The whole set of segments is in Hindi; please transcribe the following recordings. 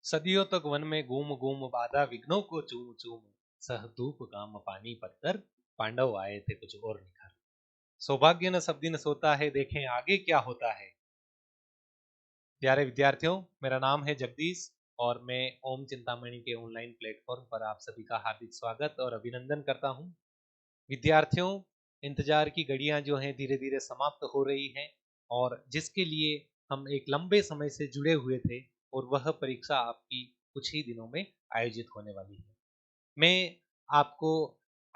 सदियों तक वन में घूम घूम बाधा विघ्नों को चूम चूम सह धूप काम पानी पत्थर पांडव आए थे कुछ और निखर। सौभाग्य न सब दिन सोता है, देखें आगे क्या होता है। प्यारे विद्यार्थियों, मेरा नाम है जगदीश और मैं ओम चिंतामणि के ऑनलाइन प्लेटफॉर्म पर आप सभी का हार्दिक स्वागत और अभिनंदन करता हूं। विद्यार्थियों, इंतजार की घड़ियां जो हैं धीरे धीरे समाप्त हो रही हैं और जिसके लिए हम एक लंबे समय से जुड़े हुए थे और वह परीक्षा आपकी कुछ ही दिनों में आयोजित होने वाली है। मैं आपको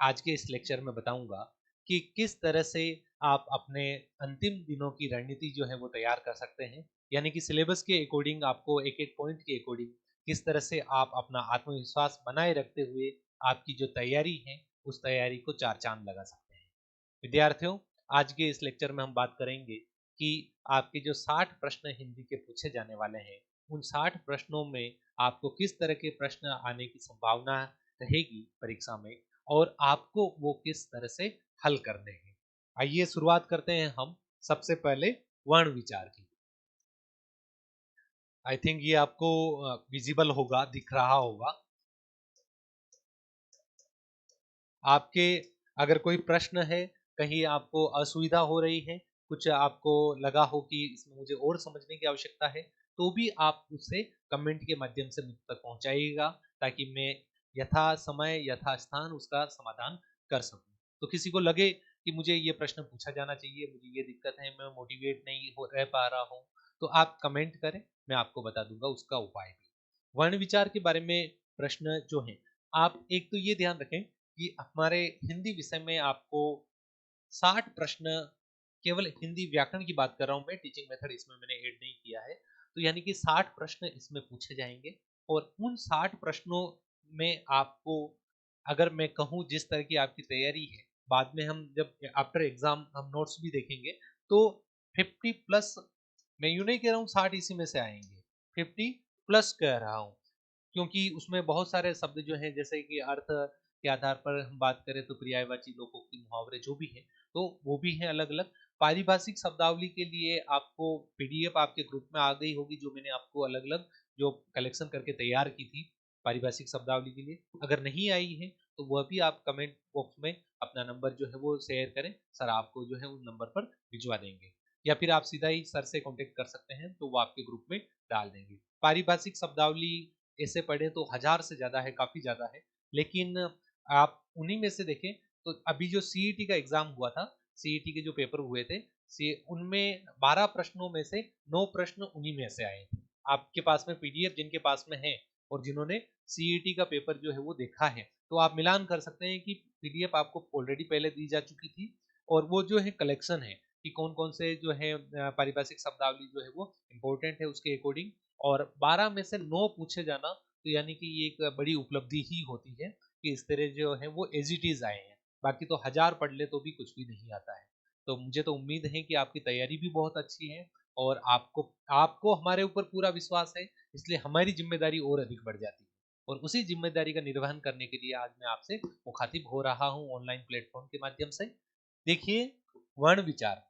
आज के इस लेक्चर में बताऊंगा कि किस तरह से आप अपने अंतिम दिनों की रणनीति जो है वो तैयार कर सकते हैं, यानी कि सिलेबस के अकॉर्डिंग आपको एक एक पॉइंट के अकॉर्डिंग किस तरह से आप अपना आत्मविश्वास बनाए रखते हुए आपकी जो तैयारी है उस तैयारी को चार चांद लगा सकते हैं। विद्यार्थियों, आज के इस लेक्चर में हम बात करेंगे कि आपके जो 60 प्रश्न हिंदी के पूछे जाने वाले हैं उन 60 प्रश्नों में आपको किस तरह के प्रश्न आने की संभावना रहेगी परीक्षा में और आपको वो किस तरह से हल करने हैं। आइए शुरुआत करते हैं हम सबसे पहले वर्ण विचार की। आई थिंक ये आपको विजिबल होगा, दिख रहा होगा आपके। अगर कोई प्रश्न है, कहीं आपको असुविधा हो रही है, कुछ आपको लगा हो कि इसमें मुझे और समझने की आवश्यकता है, तो भी आप उसे कमेंट के माध्यम से मुझ तक पहुंचाइएगा ताकि मैं यथा समय यथा स्थान उसका समाधान कर सकूं। तो किसी को लगे कि मुझे ये प्रश्न पूछा जाना चाहिए, मुझे ये दिक्कत है, मैं मोटिवेट नहीं हो रह पा रहा हूँ, तो आप कमेंट करें, मैं आपको बता दूंगा उसका उपाय भी। वर्ण विचार के बारे में प्रश्न जो है, आप एक तो ये ध्यान रखें कि हमारे हिंदी विषय में आपको 60 प्रश्न, केवल हिंदी व्याकरण की बात कर रहा हूं मैं, टीचिंग मेथड इसमें मैंने ऐड नहीं किया है, तो यानी कि 60 प्रश्न इसमें पूछे जाएंगे और उन 60 प्रश्नों में आपको, अगर मैं कहूं जिस तरह की आपकी तैयारी है, बाद में हम जब आफ्टर एग्जाम हम नोट्स भी देखेंगे तो 50 प्लस, मैं यूं नहीं कह रहा हूँ 60 इसी में से आएंगे, 50 प्लस कह रहा हूँ, क्योंकि उसमें बहुत सारे शब्द जो हैं, जैसे कि अर्थ के आधार पर हम बात करें तो पर्यायवाची, लोकोक्ति, मुहावरे जो भी हैं, तो वो भी हैं अलग अलग। पारिभाषिक शब्दावली के लिए आपको पीडीएफ आपके ग्रुप में आ गई होगी, जो मैंने आपको अलग अलग जो कलेक्शन करके तैयार की थी पारिभाषिक शब्दावली के लिए। अगर नहीं आई है तो वह भी आप कमेंट बॉक्स में अपना नंबर जो है वो शेयर करें, सर आपको जो है उस नंबर पर भिजवा देंगे, या फिर आप सीधा ही सर से कांटेक्ट कर सकते हैं तो वो आपके ग्रुप में डाल देंगे। पारिभाषिक शब्दावली ऐसे पढ़े तो 1000 से ज्यादा है, काफी ज्यादा है, लेकिन आप उन्हीं में से देखें तो अभी जो सीईटी का एग्जाम हुआ था, सीईटी के जो पेपर हुए थे, उनमें 12 प्रश्नों में से 9 प्रश्न उन्हीं में से आए थे। आपके पास में पीडीएफ जिनके पास में है और जिन्होंने सीईटी का पेपर जो है वो देखा है, तो आप मिलान कर सकते हैं कि पीडीएफ आपको ऑलरेडी पहले दी जा चुकी थी और वो जो है कलेक्शन है कि कौन कौन से जो है पारिभाषिक शब्दावली जो है वो इम्पोर्टेंट है उसके अकॉर्डिंग, और 12 में से 9 पूछे जाना तो यानी कि ये एक बड़ी उपलब्धि ही होती है कि इस तरह जो है वो एज इट इज आए हैं। बाकी तो 1000 पढ़ ले तो भी कुछ भी नहीं आता है। तो मुझे तो उम्मीद है कि आपकी तैयारी भी बहुत अच्छी है और आपको आपको हमारे ऊपर पूरा विश्वास है, इसलिए हमारी जिम्मेदारी और अधिक बढ़ जाती है और उसी जिम्मेदारी का निर्वहन करने के लिए आज मैं आपसे मुखातिब हो रहा हूँ ऑनलाइन प्लेटफॉर्म के माध्यम से। देखिए, वर्ण विचार,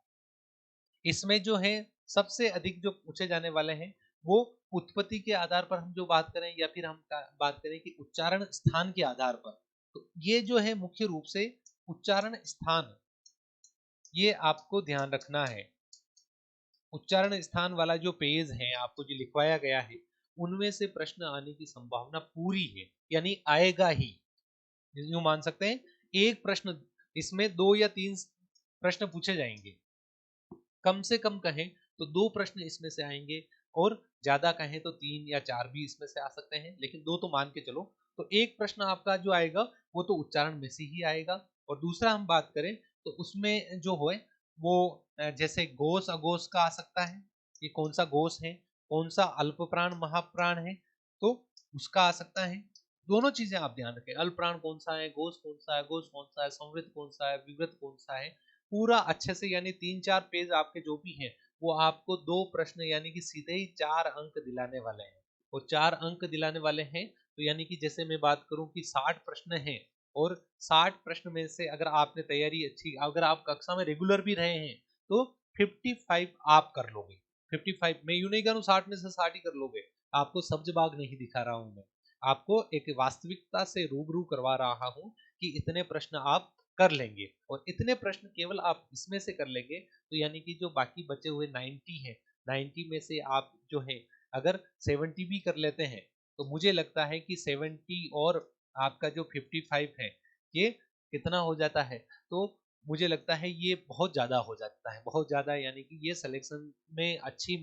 इसमें जो है सबसे अधिक जो पूछे जाने वाले हैं वो उत्पत्ति के आधार पर हम जो बात करें, या फिर हम बात करें कि उच्चारण स्थान के आधार पर, तो ये जो है मुख्य रूप से उच्चारण स्थान, ये आपको ध्यान रखना है। उच्चारण स्थान वाला जो पेज है आपको जो लिखवाया गया है, उनमें से प्रश्न आने की संभावना पूरी है, यानी आएगा ही, यूं मान सकते हैं। एक प्रश्न, इसमें 2 या 3 प्रश्न पूछे जाएंगे, कम से कम कहें तो 2 प्रश्न इसमें से आएंगे और ज्यादा कहें तो 3 या 4 भी इसमें से आ सकते हैं, लेकिन 2 तो मान के चलो। तो एक प्रश्न आपका जो आएगा वो तो उच्चारण में से ही आएगा, और दूसरा हम बात करें तो उसमें जो है वो जैसे गोस अगोस का आ सकता है, कि कौन सा गोस है, कौन सा अल्प प्राण महाप्राण है, तो उसका आ सकता है। दोनों चीजें आप ध्यान रखें, अल्प प्राण कौन सा है, गोस कौन सा है, गोस कौन सा है, संवृत कौन सा है, विवृत कौन सा है, पूरा अच्छे से, यानी 3-4 पेज आपके जो भी हैं वो आपको 2 प्रश्न यानी कि सीधे ही 4 अंक दिलाने वाले हैं। और 4 अंक दिलाने वाले हैं तो यानी कि जैसे मैं बात करूं कि 60 प्रश्न हैं और 60 प्रश्न में से अगर आपने तैयारी अच्छी, अगर आप कक्षा में रेगुलर भी रहे हैं तो 55 आप कर लोगे। 55, मैं यूं नहीं करूं 60 में से 60 ही कर लोगे, आपको सब्ज-बाग नहीं दिखा रहा हूँ मैं। आपको एक वास्तविकता से रूबरू करवा रहा हूँ कि इतने प्रश्न आप कर लेंगे और इतने प्रश्न केवल आप इसमें से कर लेंगे, तो यानी कि जो बाकी बचे हुए 90 हैं, 90 में से आप जो है अगर 70 भी कर लेते हैं, तो मुझे लगता है कि 70 और आपका जो 55 है, ये कितना हो जाता है? तो मुझे लगता है ये बहुत ज़्यादा हो जाता है, बहुत ज़्यादा, यानी कि ये सिलेक्शन में अच्छी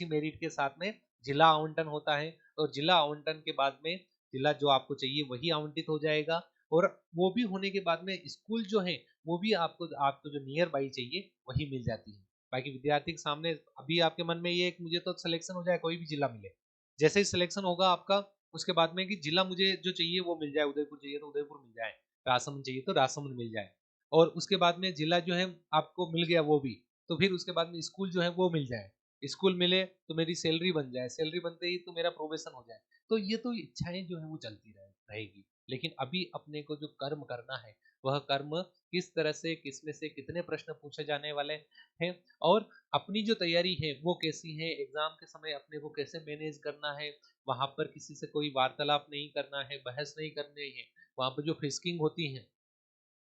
मेरिट के साथ में जिला आवंटन होता है और जिला आवंटन के बाद में जिला जो आपको चाहिए वही आवंटित हो जाएगा और वो भी होने के बाद में स्कूल जो है वो भी आपको आपको जो नियर बाई चाहिए वही मिल जाती है। बाकी विद्यार्थी के सामने अभी आपके मन में ये एक मुझे तो सिलेक्शन हो जाए, कोई भी जिला मिले। जैसे ही सिलेक्शन होगा आपका, उसके बाद में कि जिला मुझे जो चाहिए वो मिल जाए, उदयपुर चाहिए तो उदयपुर मिल जाए, राजसमंद चाहिए तो राजसमंद मिल जाए और उसके बाद में जिला जो है आपको मिल गया वो भी, तो फिर उसके बाद में स्कूल जो है वो मिल जाए, स्कूल मिले तो मेरी सैलरी बन जाए, सैलरी बनते ही तो मेरा प्रोबेशन हो जाए। तो ये तो इच्छाएं जो है वो चलती रहेगी, लेकिन अभी अपने को जो कर्म करना है वह कर्म किस तरह से, किसमें से कितने प्रश्न पूछे जाने वाले हैं और अपनी जो तैयारी है वो कैसी है, एग्जाम के समय अपने को कैसे मैनेज करना है, वहां पर किसी से कोई वार्तालाप नहीं करना है, बहस नहीं करनी है। वहां पर जो फ्रिस्किंग होती है,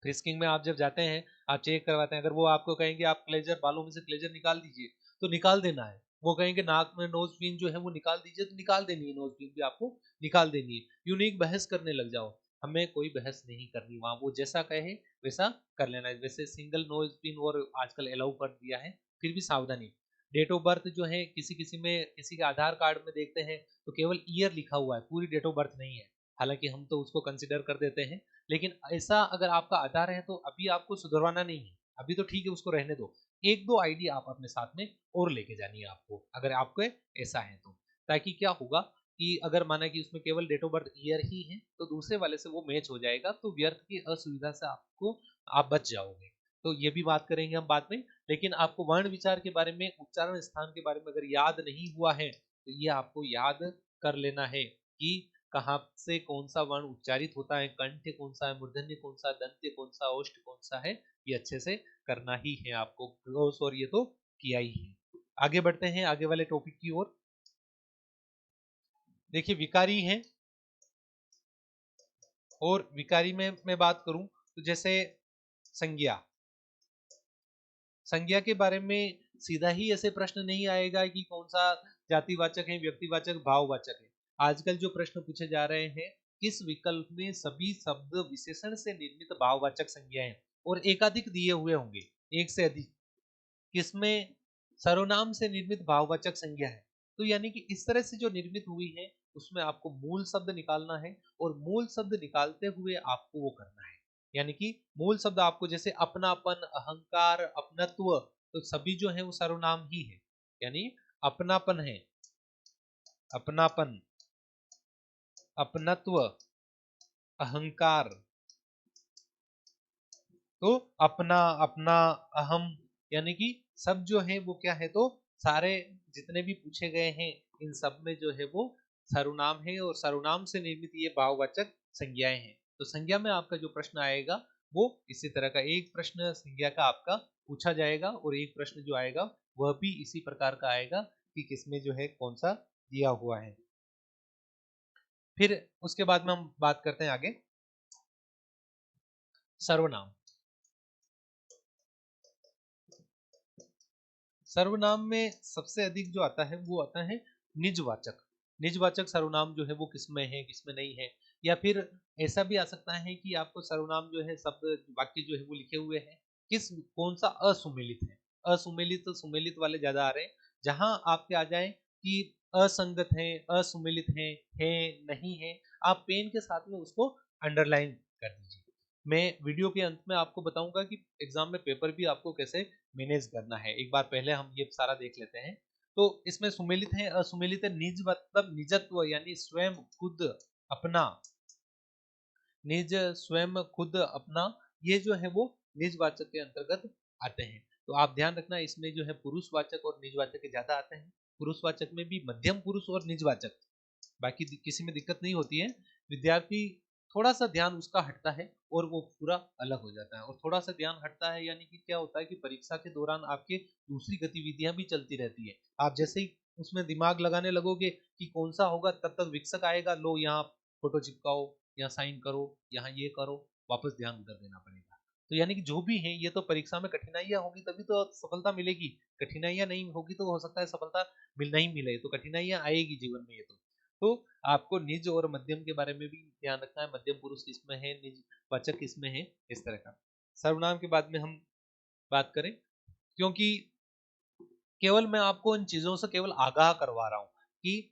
फ्रिस्किंग में आप जब जाते हैं, आप चेक करवाते हैं, अगर वो आपको कहेंगे आप क्लेजर, बालों में से क्लेजर निकाल दीजिए, तो निकाल देना है। वो कहेंगे नाक में नोज पिन जो है वो निकाल दीजिए, तो निकाल देनी है, नोज पिन भी आपको निकाल देनी है। यूनिक बहस करने लग जाओ, हमें कोई बहस नहीं करनी, वहां वो जैसा कहे वैसा कर लेना है। वैसे सिंगल नोज पिन और आजकल अलाउ कर दिया है, फिर भी सावधानी। डेट ऑफ बर्थ जो है किसी किसी में, किसी के आधार कार्ड में देखते हैं तो केवल ईयर लिखा हुआ है, पूरी डेट ऑफ बर्थ नहीं है, हालांकि हम तो उसको कंसिडर कर देते हैं। लेकिन ऐसा अगर आपका आधार है तो अभी आपको सुधरवाना नहीं है, अभी तो ठीक है उसको रहने दो। एक दो आईडी आप अपने साथ में और लेके जानी है आपको, अगर आपको ऐसा है तो, ताकि क्या होगा कि अगर माना कि उसमें केवल डेट ऑफ बर्थ ईयर ही है तो दूसरे वाले से वो मैच हो जाएगा, तो व्यर्थ की असुविधा से आपको आप बच जाओगे। तो ये भी बात करेंगे हम बाद में। लेकिन आपको वर्ण विचार के बारे में, उच्चारण स्थान के बारे में अगर याद नहीं हुआ है तो ये आपको याद कर लेना है कि कहाँ से कौन सा वर्ण उच्चारित होता है, कंठ कौन सा है, मूर्धन्य कौन सा, दंत्य कौन सा, ओष्ठ कौन सा है, ये अच्छे से करना ही है आपको क्लोज, और ये तो किया ही है। आगे बढ़ते हैं आगे वाले टॉपिक की ओर। देखिए विकारी है, और विकारी में मैं बात करूं तो जैसे संज्ञा, संज्ञा के बारे में सीधा ही ऐसे प्रश्न नहीं आएगा कि कौन सा जातिवाचक है, व्यक्तिवाचक, भाववाचक है। आजकल जो प्रश्न पूछे जा रहे हैं, किस विकल्प में सभी शब्द विशेषण से निर्मित भाववाचक संज्ञाएं, और एकाधिक दिए हुए होंगे, एक से अधिक, किसमें सर्वनाम से निर्मित भाववाचक संज्ञा है। तो यानी कि इस तरह से जो निर्मित हुई है उसमें आपको मूल शब्द निकालना है, और मूल शब्द निकालते हुए आपको वो करना है। यानी कि मूल शब्द आपको जैसे अपनापन, अहंकार, अपनत्व, तो सभी जो है वो सर्वनाम ही है। यानी अपनापन है, अपनापन, अपनत्व, अहंकार, तो अपना, अपना, अहम, यानी कि सब जो है वो क्या है, तो सारे जितने भी पूछे गए हैं इन सब में जो है वो सर्वनाम है, और सर्वनाम से निर्मित ये भाववाचक संज्ञाएं हैं। तो संज्ञा में आपका जो प्रश्न आएगा वो इसी तरह का, एक प्रश्न संज्ञा का आपका पूछा जाएगा और एक प्रश्न जो आएगा वह भी इसी प्रकार का आएगा कि किसमें जो है कौन सा दिया हुआ है। फिर उसके बाद में हम बात करते हैं आगे, सर्वनाम। सर्वनाम में सबसे अधिक जो आता है वो आता है निजवाचक। निजवाचक सर्वनाम जो है वो किसमें है, किसमें नहीं है। या फिर ऐसा भी आ सकता है कि आपको सर्वनाम जो है, शब्द वाक्य जो है वो लिखे हुए हैं, किस कौन सा असुमेलित है। असुमेलित तो सुमेलित वाले ज्यादा आ रहे हैं, जहां आपके आ जाए कि असंगत है नहीं है, आप पेन के साथ में उसको अंडरलाइन कर दीजिए। मैं वीडियो के अंत में आपको बताऊंगा कि एग्जाम में पेपर भी आपको कैसे मैनेज करना है। एक बार पहले हम ये सारा देख लेते हैं। तो इसमें सुमेलित है, असुमेलित है। निज मतलब निजत्व, यानी स्वयं, खुद, अपना, निज, स्वयं, खुद, अपना, ये जो है वो निजवाचक के अंतर्गत आते हैं। तो आप ध्यान रखना, इसमें जो है पुरुषवाचक और निजवाचक के ज्यादा आते हैं। पुरुषवाचक में भी मध्यम पुरुष और निजवाचक, बाकी किसी में दिक्कत नहीं होती है। विद्यार्थी थोड़ा सा ध्यान उसका हटता है और वो पूरा अलग हो जाता है। और थोड़ा सा ध्यान हटता है यानी कि क्या होता है कि परीक्षा के दौरान आपके दूसरी गतिविधियां भी चलती रहती है। आप जैसे ही उसमें दिमाग लगाने लगोगे कि कौन सा होगा, तब तक विकसक आएगा, लो यहाँ फोटो चिपकाओ, यहाँ साइन करो, यहाँ ये करो, वापस ध्यान उधर देना पड़ेगा। तो यानी कि जो भी है, ये तो परीक्षा में कठिनाइयां होगी तभी तो सफलता मिलेगी, कठिनाइयां नहीं होगी तो हो सकता है सफलता नहीं मिले, तो कठिनाइयां आएगी जीवन में। ये तो आपको निज और मध्यम के बारे में भी ध्यान रखना है, मध्यम पुरुष किसमें है, निज वाचक किसमें है, इस तरह का। सर्वनाम के बाद में हम बात करें, क्योंकि केवल मैं आपको इन चीजों से केवल आगाह करवा रहा हूँ कि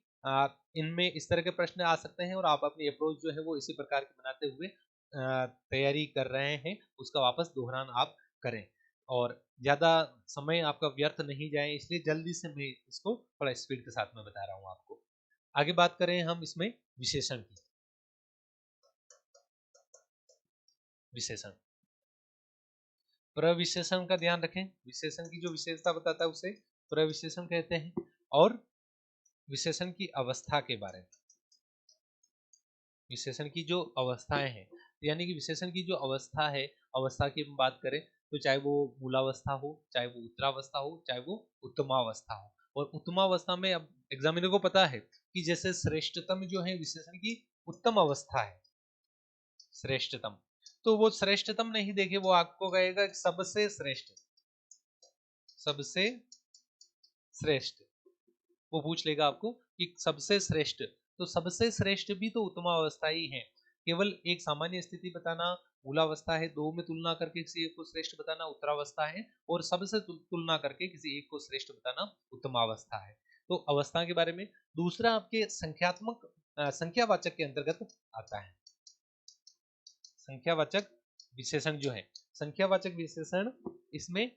इनमें इस तरह के प्रश्न आ सकते हैं, और आप अपनी अप्रोच जो है वो इसी प्रकार की बनाते हुए तैयारी कर रहे हैं, उसका वापस दोहरान आप करें, और ज्यादा समय आपका व्यर्थ नहीं जाए, इसलिए जल्दी से मैं इसको थोड़ा स्पीड के साथ में बता रहा हूँ आपको। आगे बात करें हम इसमें विशेषण की। विशेषण, प्रविशेषण का ध्यान रखें, विशेषण की जो विशेषता बताता है उसे प्रविशेषण कहते हैं। और विशेषण की अवस्था के बारे में, विशेषण की जो अवस्थाएं हैं, यानी कि विशेषण की जो अवस्था है, अवस्था की हम बात करें तो चाहे वो मूलावस्था हो, चाहे वो उत्तरावस्था हो, चाहे वो उत्तमावस्था हो। और उत्तमावस्था में अब एग्जामिनर को पता है कि जैसे श्रेष्ठतम जो है विशेषण की उत्तम अवस्था है, श्रेष्ठतम, तो वो श्रेष्ठतम नहीं देखे, वो आपको कहेगा सबसे श्रेष्ठ, सबसे श्रेष्ठ, वो पूछ लेगा आपको कि सबसे श्रेष्ठ, तो सबसे श्रेष्ठ भी तो उत्तमावस्था ही है। केवल एक सामान्य स्थिति बताना मूलावस्था है, दो में तुलना करके किसी एक को श्रेष्ठ बताना उत्तरावस्था है, और सबसे तुलना करके किसी एक को श्रेष्ठ बताना उत्तमावस्था है। तो अवस्था के बारे में। दूसरा आपके संख्यात्मक संख्यावाचक के अंतर्गत आता है, संख्यावाचक विशेषण जो है, संख्यावाचक विशेषण इसमें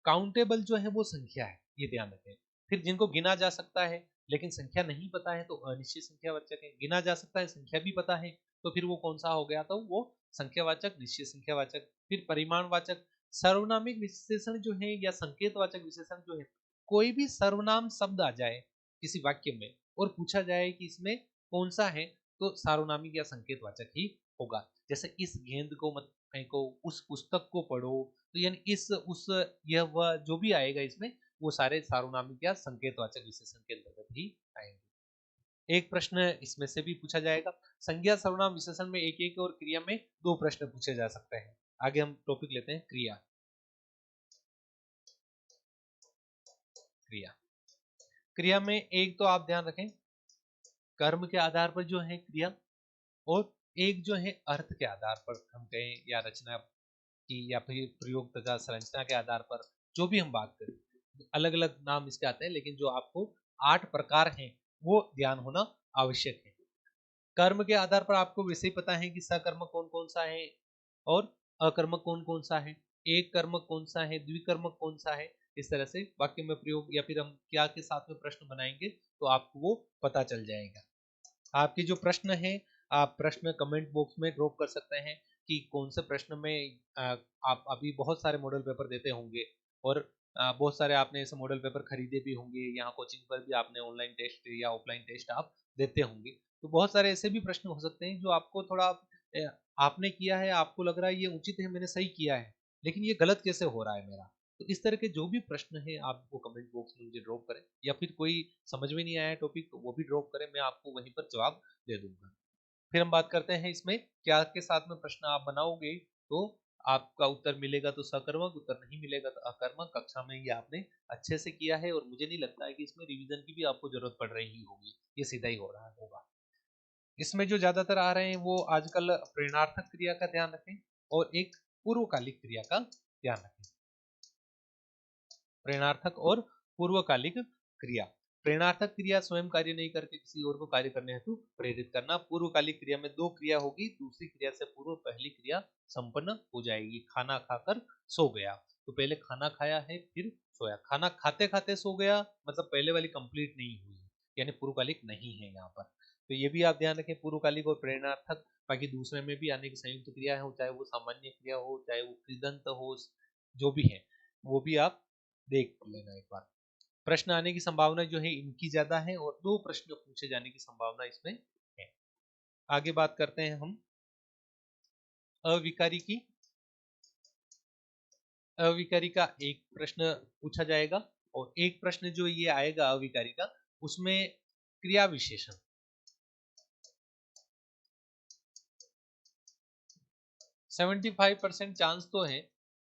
काउंटेबल जो है वो संख्या है, ये ध्यान रखें। फिर जिनको गिना जा सकता है लेकिन संख्या नहीं पता है तो अनिश्चित संख्यावाचक है, गिना जा सकता है संख्या भी पता है तो फिर वो कौन सा हो गया, तो वो संख्यावाचक, निश्चित संख्यावाचक। फिर परिमाणवाचक, सर्वनामिक विशेषण जो है या संकेतवाचक विशेषण जो है, कोई भी सर्वनाम शब्द आ जाए किसी वाक्य में और पूछा जाए कि इसमें कौन सा है, तो सार्वनामिक या संकेतवाचक ही होगा। जैसे इस गेंद को मत फेंको, उस पुस्तक को पढ़ो, तो यानी इस उस यह वह जो भी आएगा इसमें, वो सारे सार्वनामिक या संकेतवाचक विशेषण के अंतर्गत ही आएंगे। एक प्रश्न इसमें से भी पूछा जाएगा। संज्ञा सर्वनाम विशेषण में एक एक और क्रिया में दो प्रश्न पूछे जा सकते हैं। आगे हम टॉपिक लेते हैं क्रिया। क्रिया, क्रिया में एक तो आप ध्यान रखें कर्म के आधार पर जो है क्रिया, और एक जो है अर्थ के आधार पर हम कहें, या रचना की, या फिर प्रयोग तथा संरचना के आधार पर जो भी हम बात करें, अलग अलग नाम इसके आते हैं, लेकिन जो आपको 8 प्रकार हैं वो ध्यान होना आवश्यक है। कर्म के आधार पर आपको वैसे ही पता है कि सकर्मक कौन कौन सा है और अकर्मक कौन कौन सा है, एक कर्मक कौन सा है, द्विकर्मक कौन सा है। इस तरह से वाक्य में प्रयोग या फिर हम क्या के साथ में प्रश्न बनाएंगे तो आपको वो पता चल जाएगा। आपके जो प्रश्न है, आप प्रश्न कमेंट बॉक्स में ड्रॉप कर सकते हैं कि कौन से प्रश्न में आप अभी बहुत सारे मॉडल पेपर देते होंगे, और बहुत सारे आपने ऐसे मॉडल पेपर खरीदे भी होंगे, यहाँ कोचिंग पर भी आपने ऑनलाइन टेस्ट या ऑफलाइन टेस्ट आप देते होंगे, तो बहुत सारे ऐसे भी प्रश्न हो सकते हैं जो आपको थोड़ा आपने किया है, आपको लग रहा है ये उचित है, मैंने सही किया है, लेकिन ये गलत कैसे हो रहा है मेरा। तो इस तरह के जो भी प्रश्न है आप वो कमेंट बॉक्स में मुझे ड्रॉप करें, या फिर कोई समझ में नहीं आया टॉपिक तो वो भी ड्रॉप करें, मैं आपको वहीं पर जवाब दे दूंगा। फिर हम बात करते हैं इसमें क्या के साथ में प्रश्न आप बनाओगे तो आपका उत्तर मिलेगा तो सकर्मक, उत्तर नहीं मिलेगा तो अकर्मक। कक्षा में ये आपने अच्छे से किया है और मुझे नहीं लगता है कि इसमें रिवीजन की भी आपको जरूरत पड़ रही होगी, ये सीधा ही हो रहा होगा। इसमें जो ज्यादातर आ रहे हैं वो आजकल प्रेरणार्थक क्रिया का ध्यान रखें और एक पूर्वकालिक क्रिया का ध्यान रखें। प्रेरणार्थक और पूर्वकालिक क्रिया। प्रेरणार्थक क्रिया स्वयं कार्य नहीं करके किसी और को कार्य करने हेतु प्रेरित करना। पूर्वकालिक क्रिया में दो क्रिया होगी, दूसरी क्रिया से पूर्व पहली क्रिया संपन्न हो जाएगी। खाना खाकर सो गया, तो पहले खाना खाया है फिर सोया, खाना खाते खाते सो गया मतलब पहले वाली कंप्लीट नहीं हुई, यानी पूर्वकालिक नहीं है यहाँ पर। तो ये भी आप ध्यान रखें, पूर्वकालिक और प्रेरणार्थक। बाकी दूसरे में भी आने की संयुक्त क्रिया हो, चाहे वो सामान्य क्रिया हो, चाहे वो कृदंत हो, जो भी है वो भी आप देख लेना एक बार। प्रश्न आने की संभावना जो है इनकी ज्यादा है और दो प्रश्न पूछे जाने की संभावना इसमें है। आगे बात करते हैं हम अविकारी की। अविकारी का एक प्रश्न पूछा जाएगा और एक प्रश्न जो ये आएगा अविकारी का, उसमें क्रिया विशेषण 75% चांस तो है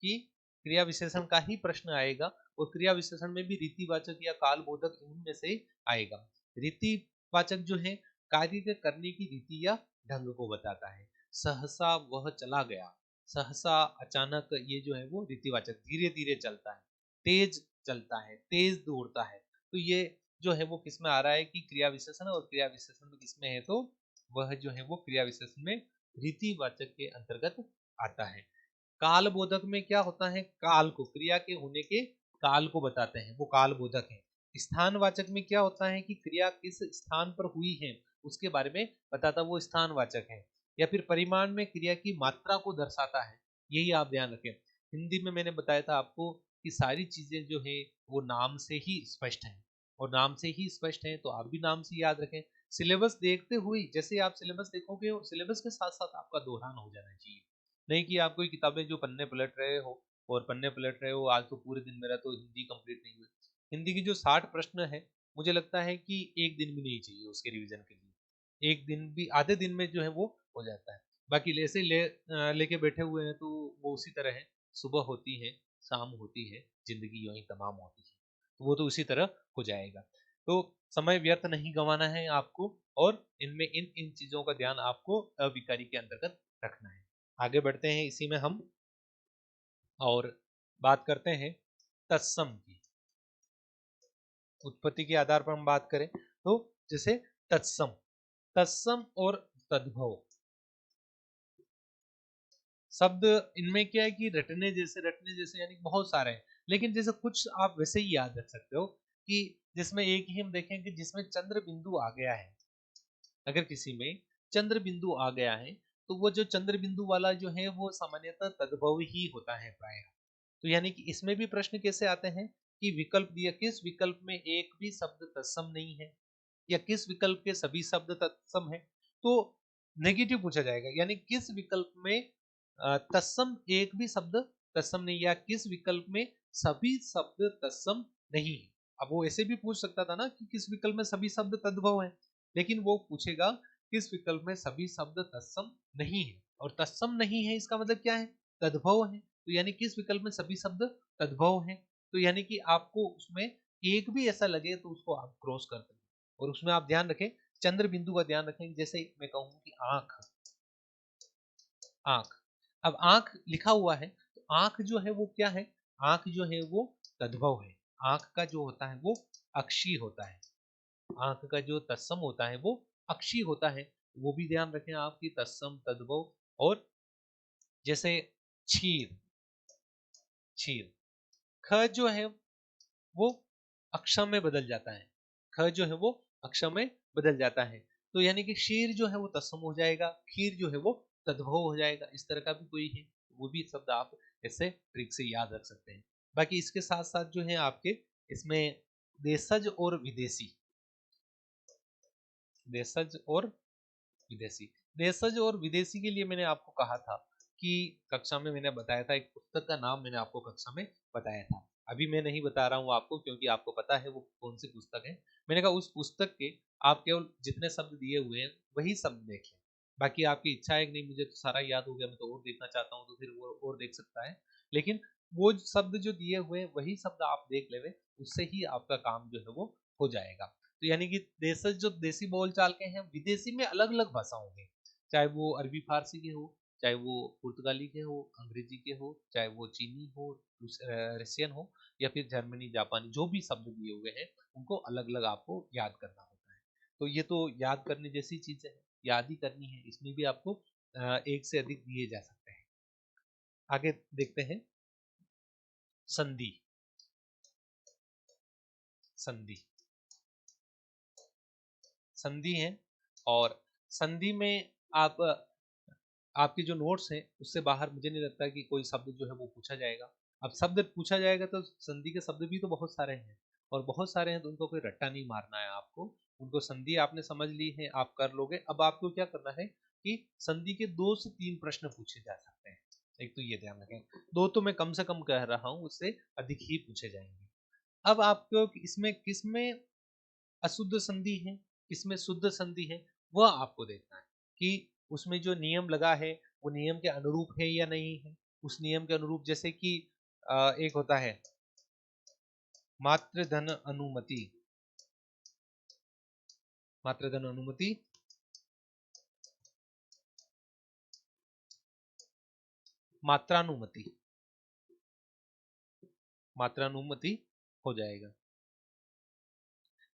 कि क्रिया विशेषण का ही प्रश्न आएगा, और क्रिया विशेषण में भी रीतिवाचक या कालबोधक इनमें से आएगा। रीतिवाचक जो है कार्य के करने की रीति या ढंग को बताता है। सहसा वह चला गया, सहसा अचानक, ये जो है वो रीतिवाचक, धीरे धीरे चलता है, तेज चलता है, तेज दौड़ता है। तो ये जो है वो किसमें आ रहा है कि क्रिया विशेषण, और क्रिया विशेषण में किसमें है तो वह जो है वो क्रिया विशेषण में रीतिवाचक के अंतर्गत आता है। काल बोधक में क्या होता है, काल को, क्रिया के होने के काल को बताते हैं, वो काल बोधक है। स्थानवाचक में क्या होता है कि क्रिया किस स्थान पर हुई है उसके बारे में बताता, वो स्थानवाचक है। या फिर परिमाण में क्रिया की मात्रा को दर्शाता है, यही आप ध्यान रखें। हिंदी में मैंने बताया था आपको कि सारी चीजें जो है वो नाम से ही स्पष्ट है, और नाम से ही स्पष्ट है तो आप भी नाम से याद रखें। सिलेबस देखते हुए, जैसे आप सिलेबस देखोगे सिलेबस के साथ साथ आपका दोहरान हो जाना चाहिए। नहीं कि आप कोई किताबें जो पन्ने पलट रहे हो, और पन्ने पलट रहे हो आज तो पूरे दिन मेरा तो हिंदी कंप्लीट नहीं हुई। हिंदी की जो 60 प्रश्न है, मुझे लगता है कि एक दिन भी नहीं चाहिए उसके रिवीजन के लिए, एक दिन भी, आधे दिन में जो है वो हो जाता है। बाकी ऐसे लेके बैठे हुए हैं तो वो उसी तरह है, सुबह होती है, शाम होती है, जिंदगी यूं ही तमाम होती है, तो वो तो उसी तरह हो जाएगा। तो समय व्यर्थ नहीं गंवाना है आपको, और इनमें इन इन चीजों का ध्यान आपको अविकारी के अंतर्गत रखना है। आगे बढ़ते हैं इसी में हम, और बात करते हैं तत्सम की। उत्पत्ति के आधार पर हम बात करें तो जैसे तत्सम, तत्सम और तद्भव शब्द, इनमें क्या है कि रटने जैसे यानी बहुत सारे हैं, लेकिन जैसे कुछ आप वैसे ही याद रख सकते हो कि जिसमें एक ही हम देखें कि जिसमें चंद्र बिंदु आ गया है, अगर किसी में चंद्र बिंदु आ गया है तो वो जो चंद्र बिंदु वाला जो है वो सामान्यतः तद्भव ही होता है प्राय। तो यानी कि इसमें भी प्रश्न कैसे आते हैं कि विकल्प दिया, किस विकल्प में एक भी शब्द तत्सम नहीं है, या किस विकल्प के सभी शब्द तत्सम है। तो नेगेटिव पूछा जाएगा, यानी किस विकल्प में तत्सम एक भी शब्द तत्सम नहीं, या किस विकल्प में सभी शब्द तत्सम नहीं है। अब वो ऐसे भी पूछ सकता था ना कि किस विकल्प में सभी शब्द तद्भव है, लेकिन वो पूछेगा किस विकल्प में सभी शब्द तत्सम नहीं है, और तत्सम नहीं है इसका मतलब क्या है, तद्भव है। तो यानी किस विकल्प में सभी शब्द तद्भव है, तो यानी कि आपको उसमें एक भी ऐसा लगे तो उसको आप क्रॉस कर दें। और उसमें आप ध्यान रखें, चंद्र बिंदु का ध्यान रखें। जैसे मैं कहूं कि आंख, आंख, अब आंख लिखा हुआ है तो आंख जो है वो क्या है, आंख जो है वो तद्भव है। आंख का जो होता है वो अक्षी होता है, आंख का जो तत्सम होता है वो अक्षी होता है, वो भी ध्यान रखें आपकी तत्सम तद्भव। और जैसे क्षीर, क्षीर, ख जो है वो अक्षम में बदल जाता है, ख जो है वो अक्षम में बदल जाता है, तो यानी कि शीर जो है वो तत्सम हो जाएगा, खीर जो है वो तद्भव हो जाएगा। इस तरह का भी कोई है, वो भी शब्द आप ऐसे ट्रिक से याद रख सकते हैं। बाकी इसके साथ साथ जो है आपके इसमें देशज और विदेशी, देशज और विदेशी, देशज और विदेशी के लिए मैंने आपको कहा था कि कक्षा में मैंने बताया था, एक पुस्तक का नाम मैंने आपको कक्षा में बताया था। अभी मैं नहीं बता रहा हूँ आपको क्योंकि आपको पता है वो कौन सी पुस्तक है। मैंने कहा उस पुस्तक के आप केवल जितने शब्द दिए हुए हैं वही शब्द देख लें। बाकी आपकी इच्छा है कि नहीं मुझे तो सारा याद हो गया, मैं तो और देखना चाहता हूँ, तो फिर वो और देख सकता है। लेकिन वो शब्द जो दिए हुए हैं वही शब्द आप देख ले, उससे ही आपका काम जो है वो हो जाएगा। तो यानी कि देशज जो देसी बोलचाल के हैं, विदेशी में अलग अलग भाषा होंगे, चाहे वो अरबी फारसी के हो, चाहे वो पुर्तगाली के हो, अंग्रेजी के हो, चाहे वो चीनी हो, रशियन हो, या फिर जर्मनी जापानी, जो भी शब्द दिए हुए हैं उनको अलग अलग आपको याद करना होता है। तो ये तो याद करने जैसी चीज है, याद ही करनी है, इसमें भी आपको एक से अधिक दिए जा सकते हैं। आगे देखते हैं संधि, संधि, संधि है। और संधि में आप आपके जो नोट्स हैं उससे बाहर मुझे नहीं लगता कि कोई शब्द जो है वो पूछा जाएगा। अब शब्द पूछा जाएगा तो संधि के शब्द भी तो बहुत सारे हैं, और बहुत सारे हैं तो उनको कोई रट्टा नहीं मारना है आपको, उनको संधि आपने समझ ली है, आप कर लोगे। अब आपको क्या करना है कि संधि के 2 से 3 प्रश्न पूछे जा सकते हैं। एक तो ये ध्यान रखें, दो तो मैं कम से कम कह रहा हूँ, उससे अधिक ही पूछे जाएंगे। अब आपको इसमें किसमें अशुद्ध संधि है, किसमें शुद्ध संधि है, वह आपको देखना है कि उसमें जो नियम लगा है वो नियम के अनुरूप है या नहीं है। उस नियम के अनुरूप जैसे कि एक होता है मातृधन अनुमति, मातृधन अनुमति, मात्रानुमति, मात्रानुमति हो जाएगा।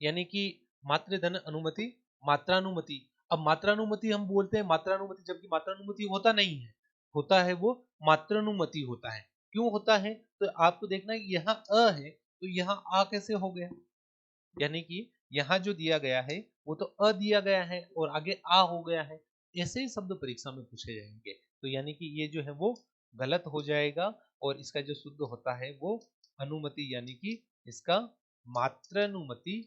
यानी कि मातृधन अनुमति, मात्रानुमति। अब मात्रानुमति हम बोलते हैं मात्रानुमति, जबकि मात्रानुमति होता नहीं है, होता है वो मात्रानुमति होता है। क्यों होता है? तो आपको देखना है यहाँ अ है तो यहाँ आ कैसे हो गया, यानी कि यहाँ जो दिया गया है वो तो अ दिया गया है और आगे आ हो गया है। ऐसे ही शब्द परीक्षा में पूछे जाएंगे, तो यानी कि ये जो है वो गलत हो जाएगा और इसका जो शुद्ध होता है वो अनुमति, यानी कि इसका मात्रानुमति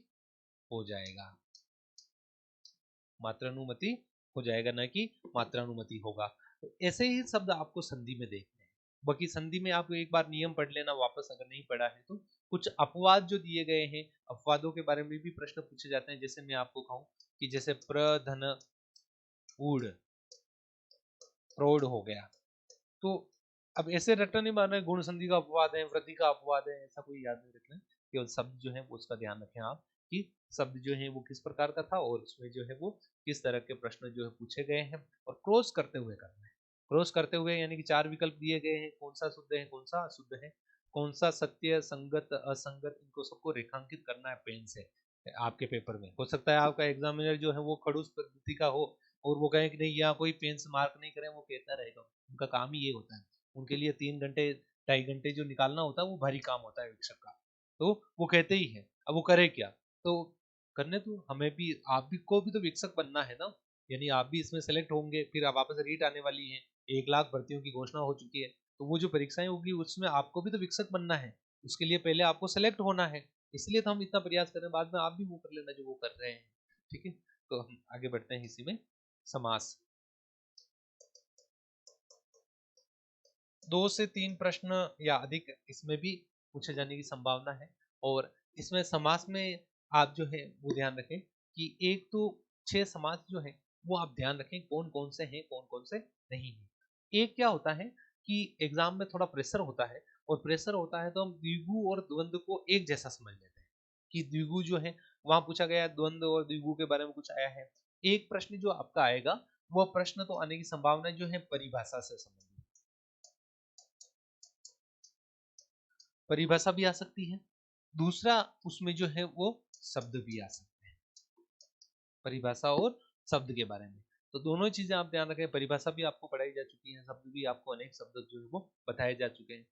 हो जाएगा, मात्रानुमति हो जाएगा, ना कि मात्रानुमति होगा। तो ऐसे ही शब्द आपको संधि में देखने हैं। बाकी संधि में आपको एक बार नियम पढ़ लेना वापस, अगर नहीं पढ़ा है तो। कुछ अपवाद जो दिए गए हैं, अपवादों के बारे में भी प्रश्न पूछे जाते हैं। जैसे मैं आपको कहूं कि जैसे प्रधन ऊढ़, प्रौढ़ हो गया, तो अब ऐसे रटना नहीं मारना है गुण संधि का अपवाद है, वृद्धि का अपवाद है, ऐसा कोई याद नहीं रखना है। केवल शब्द जो है वो उसका ध्यान रखें आप कि शब्द जो है वो किस प्रकार का था और उसमें जो है वो किस तरह के प्रश्न जो है पूछे गए हैं, और क्रॉस करते हुए करना है। क्रॉस करते हुए यानी कि 4 विकल्प दिए गए हैं, कौन सा शुद्ध है कौन सा अशुद्ध है, कौन सा सत्य संगत असंगत, इनको सबको रेखांकित करना है पेन से। आपके पेपर में हो सकता है आपका एग्जामिनर जो है वो खड़ूस पद्धति का हो और वो कहे कि नहीं यहाँ कोई पेन से मार्क नहीं करें, वो कहता रहेगा। उनका काम ही ये होता है, उनके लिए 3 घंटे 2.5 घंटे जो निकालना होता है वो भारी काम होता है शिक्षक का। तो वो कहते ही है, अब वो करे क्या, तो करने तो हमें भी, आप भी को भी तो शिक्षक बनना है ना। यानी आप भी इसमें सेलेक्ट होंगे, फिर आप वापस रीट आने वाली है, 1 लाख भर्तियों की घोषणा हो चुकी है, तो वो जो परीक्षाएं होगी उसमें आपको भी तो शिक्षक बनना है। उसके लिए पहले आपको सेलेक्ट होना है, इसलिए तो हम इतना प्रयास कर रहे हैं, बाद में आप भी वो कर लेना जो वो कर रहे हैं। ठीक है, तो हम आगे बढ़ते हैं इसी में। समास, 2 से 3 प्रश्न या अधिक इसमें भी पूछे जाने की संभावना है। और इसमें समास में आप जो है वो ध्यान रखें कि 1 तो 6 समास जो है वो आप ध्यान रखें कौन कौन से हैं कौन कौन से नहीं है। एक क्या होता है कि एग्जाम में थोड़ा प्रेशर होता है, और प्रेशर होता है तो हम द्विगु और द्वंद्व को एक जैसा समझ लेते हैं कि द्विगु जो है वहां पूछा गया है, द्वंद्व और द्विगु के बारे में कुछ आया है। एक प्रश्न जो आपका आएगा वह प्रश्न तो आने की संभावना जो है परिभाषा से संबंधित, परिभाषा भी आ सकती है। दूसरा उसमें जो है वो शब्द भी आ सकते हैं, परिभाषा और शब्द के बारे में। तो दोनों चीजें आप ध्यान रखें, परिभाषा भी आपको पढ़ाई जा चुकी है, शब्द भी आपको अनेक शब्द जो है वो बताए जा चुके हैं।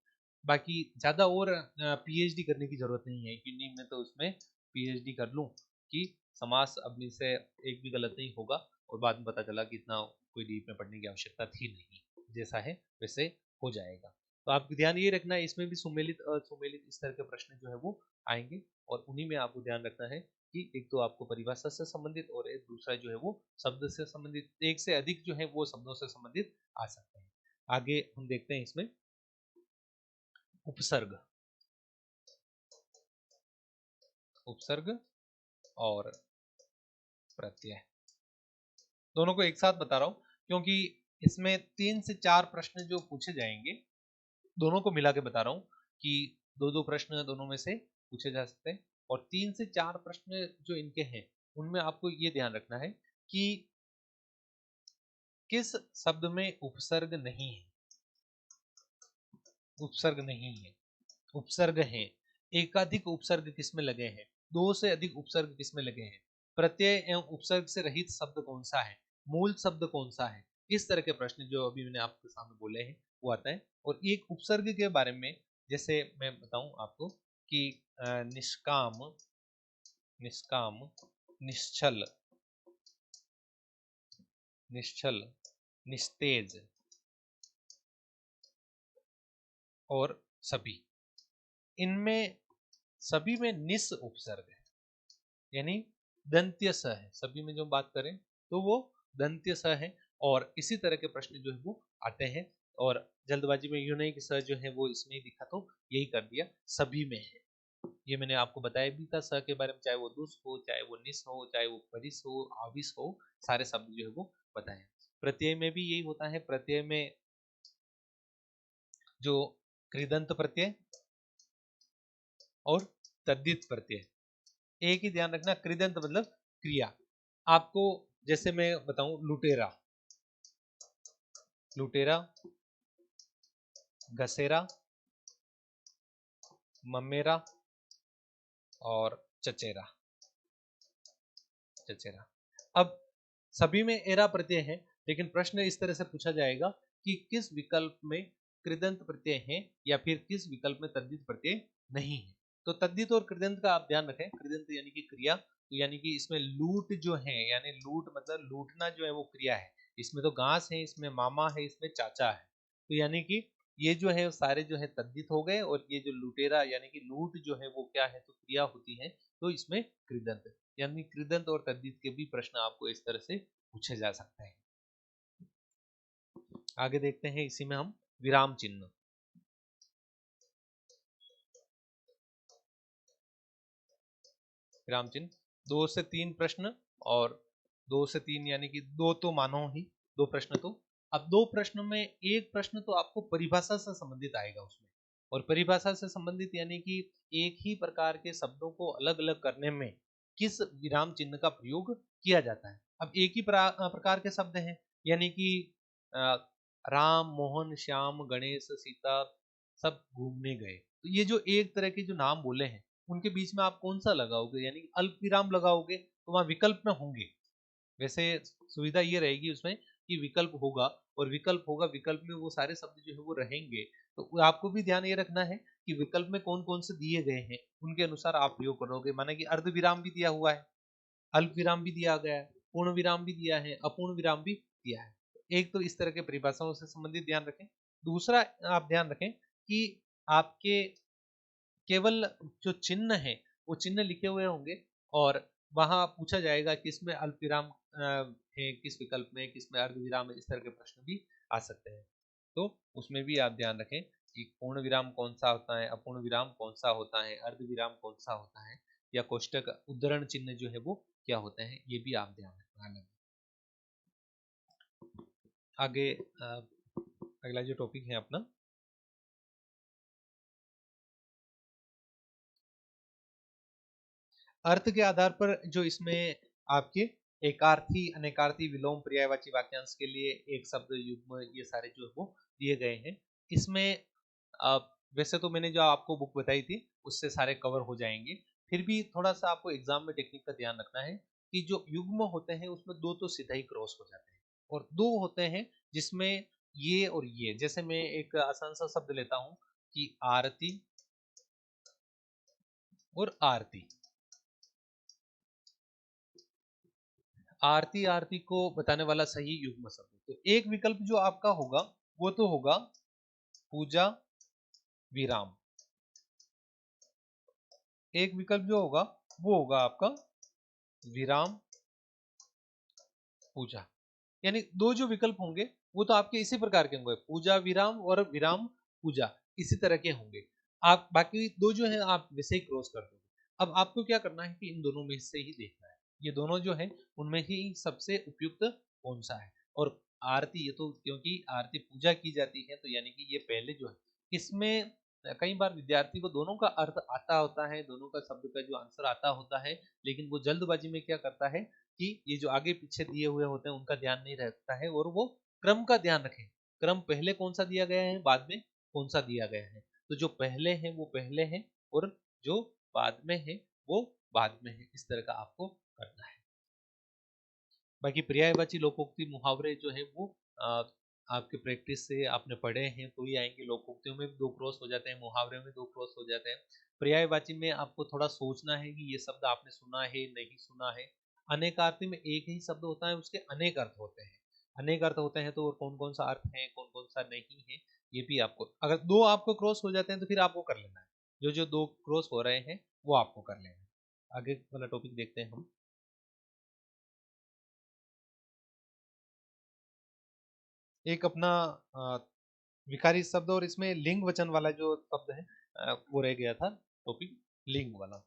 बाकी ज्यादा और पीएचडी करने की जरूरत नहीं है कि नहीं मैं तो उसमें पीएचडी कर लूं कि समास अब से एक भी गलत नहीं होगा, और बाद में पता चला कि इतना कोई डीप में पढ़ने की आवश्यकता थी नहीं, जैसा है वैसे हो जाएगा। तो आप ध्यान ये रखना है इसमें भी सुमेलित असुमेलित इस तरह के प्रश्न जो है वो आएंगे, और उन्हीं में आपको ध्यान रखना है कि एक तो आपको परिभाषा से संबंधित और एक दूसरा जो है वो शब्द से संबंधित, एक से अधिक जो है वो शब्दों से संबंधित आ सकते हैं। आगे हम देखते हैं इसमें उपसर्ग, उपसर्ग और प्रत्यय, दोनों को एक साथ बता रहा हूं क्योंकि इसमें 3 से 4 प्रश्न जो पूछे जाएंगे, दोनों को मिला के बता रहा हूं कि दो दो प्रश्न दोनों में से पूछे जा सकते हैं। और 3 से 4 प्रश्न जो इनके हैं उनमें आपको ये ध्यान रखना है कि किस शब्द में उपसर्ग नहीं है, उपसर्ग नहीं है, उपसर्ग है, एकाधिक उपसर्ग किसमें लगे हैं, 2 से अधिक उपसर्ग किसमें लगे हैं, प्रत्यय एवं उपसर्ग से रहित शब्द कौन सा है, मूल शब्द कौन सा है। इस तरह के प्रश्न जो अभी मैंने आपके सामने बोले हैं वो आता है। और एक उपसर्ग के बारे में जैसे मैं बताऊं आपको कि निष्काम, निष्काम, निश्चल, निश्चल, निस्तेज और सभी, इनमें सभी में निस उपसर्ग है, यानी दंत्य स है। सभी में जो बात करें तो वो दंत्य स है, और इसी तरह के प्रश्न जो है वो आते हैं। और जल्दबाजी में यूं नहीं कि स जो है वो इसमें ही दिखा तो यही कर दिया, सभी में है। ये मैंने आपको बताया भी था स के बारे में, चाहे वो दुस हो, चाहे वो निस हो, चाहे वो परिस हो, आविस हो, सारे शब्द जो है वो बताए। प्रत्यय में भी यही होता है। प्रत्यय में जो कृदंत प्रत्यय और तद्धित प्रत्यय, एक ही ध्यान रखना, कृदंत मतलब क्रिया। आपको जैसे मैं बताऊं, लुटेरा, लुटेरा, घसेरा, ममेरा और चचेरा, चचेरा। अब सभी में एरा प्रत्यय है, लेकिन प्रश्न इस तरह से पूछा जाएगा कि किस विकल्प में कृदंत प्रत्यय है या फिर किस विकल्प में तद्धित प्रत्यय नहीं है। तो तद्धित और कृदंत का आप ध्यान रखें। कृदंत यानी कि क्रिया, तो यानी कि इसमें लूट जो है, यानी लूट मतलब लूटना जो है वो क्रिया है। इसमें तो घास है, इसमें मामा है, इसमें चाचा है, तो यानी कि ये जो है सारे जो है तद्धित हो गए, और ये जो लुटेरा यानी कि लूट जो है वो क्या है, तो क्रिया होती है, तो इसमें कृदंत, यानी कृदंत और तद्धित के भी प्रश्न आपको इस तरह से पूछे जा सकते हैं। आगे देखते हैं, इसी में हम विराम चिन्ह, विराम चिन्ह 2 से 3 प्रश्न, और 2 से 3 यानी कि 2 तो मानो ही, 2 प्रश्न तो। अब 2 प्रश्न में एक प्रश्न तो आपको परिभाषा से संबंधित आएगा उसमें, और परिभाषा से संबंधित यानी कि एक ही प्रकार के शब्दों को अलग अलग करने में किस विराम चिन्ह का प्रयोग किया जाता है। अब एक ही प्रकार के शब्द हैं, यानी कि अ, राम, मोहन, श्याम, गणेश, सीता सब घूमने गए, तो ये जो एक तरह के जो नाम बोले हैं, उनके बीच में आप कौन सा लगाओगे, यानी कि अल्प विराम लगाओगे, तो वहां विकल्प में होंगे। वैसे सुविधा ये रहेगी उसमें कि विकल्प होगा, और विकल्प होगा, विकल्प में वो सारे शब्द जो है वो रहेंगे। तो आपको भी ध्यान ये रखना है कि विकल्प में कौन कौन से दिए गए हैं, उनके अनुसार आप प्रयोग करोगे। माना कि अर्ध विराम भी दिया हुआ है, अल्प विराम भी दिया गया है, पूर्ण विराम भी दिया है, अपूर्ण विराम भी दिया है। एक तो इस तरह के परिभाषाओं से संबंधित ध्यान रखें। दूसरा, आप ध्यान रखें कि आपके केवल जो चिन्ह है वो चिन्ह लिखे हुए होंगे, और वहां पूछा जाएगा कि इसमें अल्प विराम है किस विकल्प में, किसमें अर्ध विराम है, इस तरह के प्रश्न भी आ सकते हैं। तो उसमें भी आप ध्यान रखें कि पूर्ण विराम कौन सा होता है, अपूर्ण विराम कौन सा होता है, अर्ध विराम कौन सा होता है, या कोष्टक उद्धरण चिन्ह जो है वो क्या होते हैं, ये भी आप ध्यान रखना। आगे अगला जो टॉपिक है अपना, अर्थ के आधार पर जो इसमें आपके एकार्थी, अनेकार्थी, विलोम, पर्यायवाची वाक्यांश के लिए एक शब्द युग्म, ये सारे जो है वो दिए गए हैं। इसमें वैसे तो मैंने जो आपको बुक बताई थी उससे सारे कवर हो जाएंगे, फिर भी थोड़ा सा आपको एग्जाम में टेक्निक का ध्यान रखना है कि जो युग्म होते हैं उसमें 2 तो सीधा ही क्रॉस हो जाते हैं, और 2 होते हैं जिसमें ये और ये। जैसे मैं एक आसान सा शब्द लेता हूं कि आरती और आरती, आरती आरती को बताने वाला सही युग्म शब्द, तो एक विकल्प जो आपका होगा वो तो होगा पूजा विराम। एक विकल्प जो होगा वो होगा आपका विराम पूजा, यानी 2 जो विकल्प होंगे वो तो आपके इसी प्रकार के होंगे, पूजा विराम और विराम पूजा, इसी तरह के होंगे। आप बाकी 2 जो है आप वैसे ही क्रॉस कर दोगे। अब आपको क्या करना है कि इन दोनों में से ही देखना है, ये दोनों जो है उनमें ही सबसे उपयुक्त कौन सा है। और आरती, ये तो क्योंकि आरती पूजा की जाती है, तो यानी कि ये पहले जो है, इसमें कई बार विद्यार्थी को दोनों का अर्थ आता होता है, दोनों का शब्द का जो आंसर आता होता है, लेकिन वो जल्दबाजी में क्या करता है कि ये जो आगे पीछे दिए हुए होते हैं उनका ध्यान नहीं रखता है, और वो क्रम का ध्यान रखें। क्रम पहले कौन सा दिया गया है, बाद में कौन सा दिया गया है, तो जो पहले है वो पहले है, और जो बाद में है वो बाद में है, इस तरह का आपको करना है। बाकी पर्यायवाची लोकोक्ति मुहावरे जो है वो आपके प्रैक्टिस से आपने पढ़े हैं तो ही आएंगे। लोकोक्तियों में भी 2 क्रॉस हो जाते हैं, मुहावरे में 2 क्रॉस हो जाते हैं। पर्यायवाची में आपको थोड़ा सोचना है कि ये शब्द आपने सुना है नहीं सुना है। अनेकार्थी में एक ही शब्द होता है, उसके अनेक अर्थ होते हैं। अनेक अर्थ होते हैं तो कौन कौन सा अर्थ है, कौन कौन सा नहीं है, ये भी आपको, अगर 2 आपको क्रॉस हो जाते हैं तो फिर आपको कर लेना है। जो जो 2 क्रॉस हो रहे हैं वो आपको कर लेना है। आगे वाला टॉपिक देखते हैं हम। एक अपना विकारी शब्द, और इसमें लिंग वचन वाला जो शब्द है वो रह गया था टॉपिक। लिंग वाला।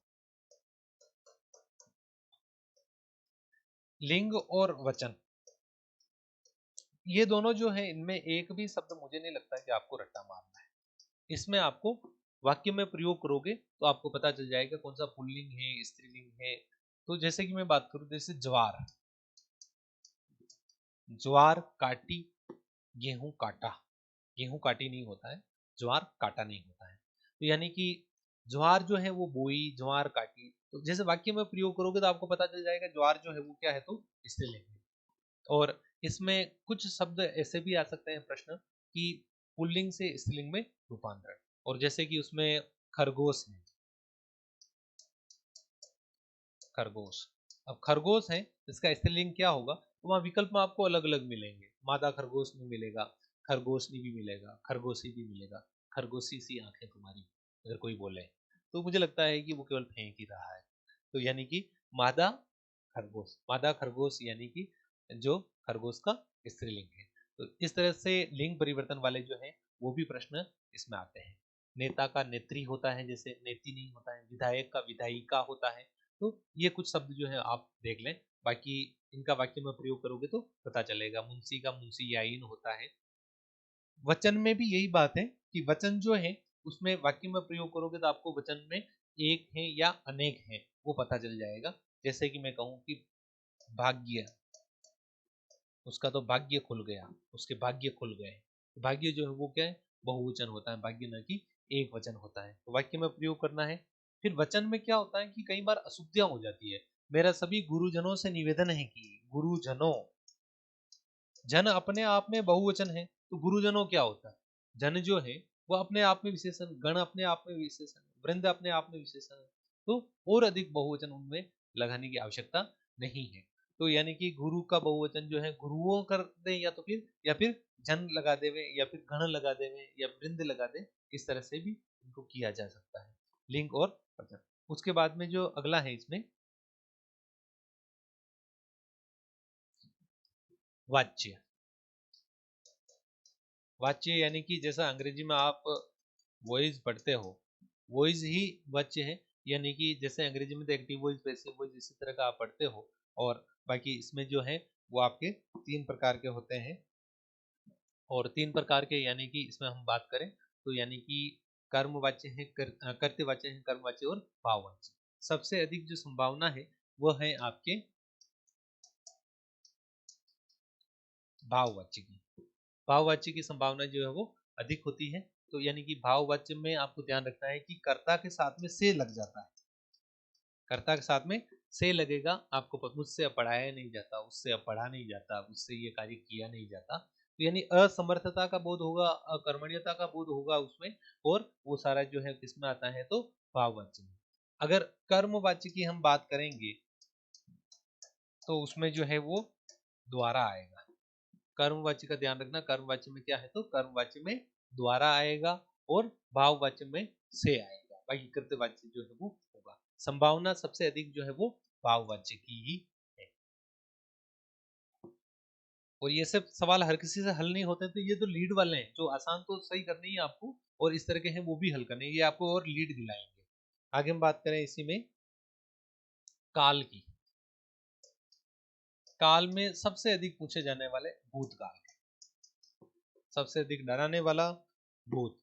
लिंग और वचन, ये दोनों जो है, इनमें एक भी शब्द मुझे नहीं लगता कि आपको रट्टा मारना है। इसमें आपको वाक्य में प्रयोग करोगे तो आपको पता चल जाएगा कौन सा पुल्लिंग है, स्त्रीलिंग है। तो जैसे कि मैं बात करूं, जैसे ज्वार, ज्वार काटी, गेहूं काटा। गेहूं काटी नहीं होता है, ज्वार काटा नहीं होता है। तो यानी कि ज्वार जो है वो बोई, ज्वार काटी। तो जैसे वाक्य में प्रयोग करोगे तो आपको पता चल जाएगा ज्वार जो है वो क्या है, तो स्त्रीलिंग है। और इसमें कुछ शब्द ऐसे भी आ सकते हैं प्रश्न कि पुल्लिंग से स्त्रीलिंग में रूपांतरण। और जैसे कि उसमें खरगोश है, खरगोश। अब खरगोश है, इसका स्त्रीलिंग क्या होगा, तो वहां विकल्प में आपको अलग अलग मिलेंगे। मादा खरगोश में मिलेगा, खरगोशनी भी मिलेगा, खरगोशी भी मिलेगा, खरगोशी सी आंखें तुम्हारी, अगर कोई बोले। तो मुझे लगता है कि वो केवल फेंक ही रहा है। तो यानी कि मादा खरगोश, मादा खरगोश यानी कि जो खरगोश का स्त्रीलिंग है। तो इस तरह से लिंग परिवर्तन वाले जो है वो भी प्रश्न इसमें आते हैं। नेता का नेत्री होता है, जैसे नेती नहीं होता है। विधायक का विधायिका होता है। तो ये कुछ शब्द जो है आप देख लें, बाकी इनका वाक्य में प्रयोग करोगे तो पता चलेगा। मुंशी का मुंशियाइन होता है। वचन में भी यही बात है कि वचन जो है उसमें वाक्य में प्रयोग करोगे तो आपको वचन में एक है या अनेक है वो पता चल जाएगा। जैसे कि मैं कहूं कि भाग्य, उसका तो भाग्य खुल गया, उसके भाग्य खुल गए। भाग्य जो है वो क्या है, बहुवचन होता है, भाग्य न कि एक वचन होता है। तो वाक्य में प्रयोग करना है। फिर वचन में क्या होता है कि कई बार अशुद्धियां हो जाती है। मेरा सभी गुरुजनों से निवेदन है कि, गुरुजनों, जन अपने आप में बहुवचन है, तो गुरुजनों क्या होता है, जन जो है वो अपने आप में विशेषण, गण अपने आप में विशेषण, वृंद अपने आप में विशेषण है। तो और अधिक बहुवचन उनमें लगाने की आवश्यकता नहीं है। तो यानी कि गुरु का बहुवचन जो है गुरुओं कर दे, या फिर जन लगा देवे, या फिर गण लगा देवे, या वृंद लगा दे। इस तरह से भी इनको किया जा सकता है, लिंग और वचन। उसके बाद में जो अगला है इसमें वाच्य। वाच्य यानी कि जैसा अंग्रेजी में आप वॉइस पढ़ते हो, वॉइस ही वाच्य है। यानी कि जैसे अंग्रेजी में तो एक्टिव वॉइस, पैसिव वॉइस, इसी तरह का आप पढ़ते हो। और बाकी इसमें जो है वो आपके तीन प्रकार के होते हैं। और तीन प्रकार के यानी कि इसमें हम बात करें तो यानी कि कर्मवाच्य है, कर्तवाच्य है, कर्मवाच्य और भाववाच्य। सबसे अधिक जो संभावना है वो है आपके भाववाच्य की। भाववाच्य की संभावना जो है वो अधिक होती है। तो यानी कि भाववाच्य में आपको ध्यान रखना है कि कर्ता के साथ में से लग जाता है। कर्ता के साथ में से लगेगा। आपको मुझसे अब पढ़ाया नहीं जाता, उससे अब पढ़ा नहीं जाता, उससे ये कार्य किया नहीं जाता। तो यानी असमर्थता का बोध होगा, अकर्मण्यता का बोध होगा उसमें। और वो सारा जो है किसमें आता है, तो भाववाच्य में। अगर कर्मवाच्य की हम बात करेंगे तो उसमें जो है वो द्वारा आएगा। कर्मवाच्य का ध्यान रखना, कर्मवाच्य में क्या है, तो कर्मवाच्य में द्वारा आएगा और भाववाच्य में से आएगा। बाकी कृतवाच्य जो है वो होगा। संभावना सबसे अधिक जो है वो भाववाच्य की ही है। और ये सब सवाल हर किसी से हल नहीं होते, तो ये तो लीड वाले हैं जो आसान तो सही करने ही आपको, और इस तरह के हैं वो भी हल करने, ये आपको और लीड दिलाएंगे। आगे हम बात करें इसी में काल की। काल में सबसे अधिक पूछे जाने वाले भूतकाल, सबसे अधिक डराने वाला भूत,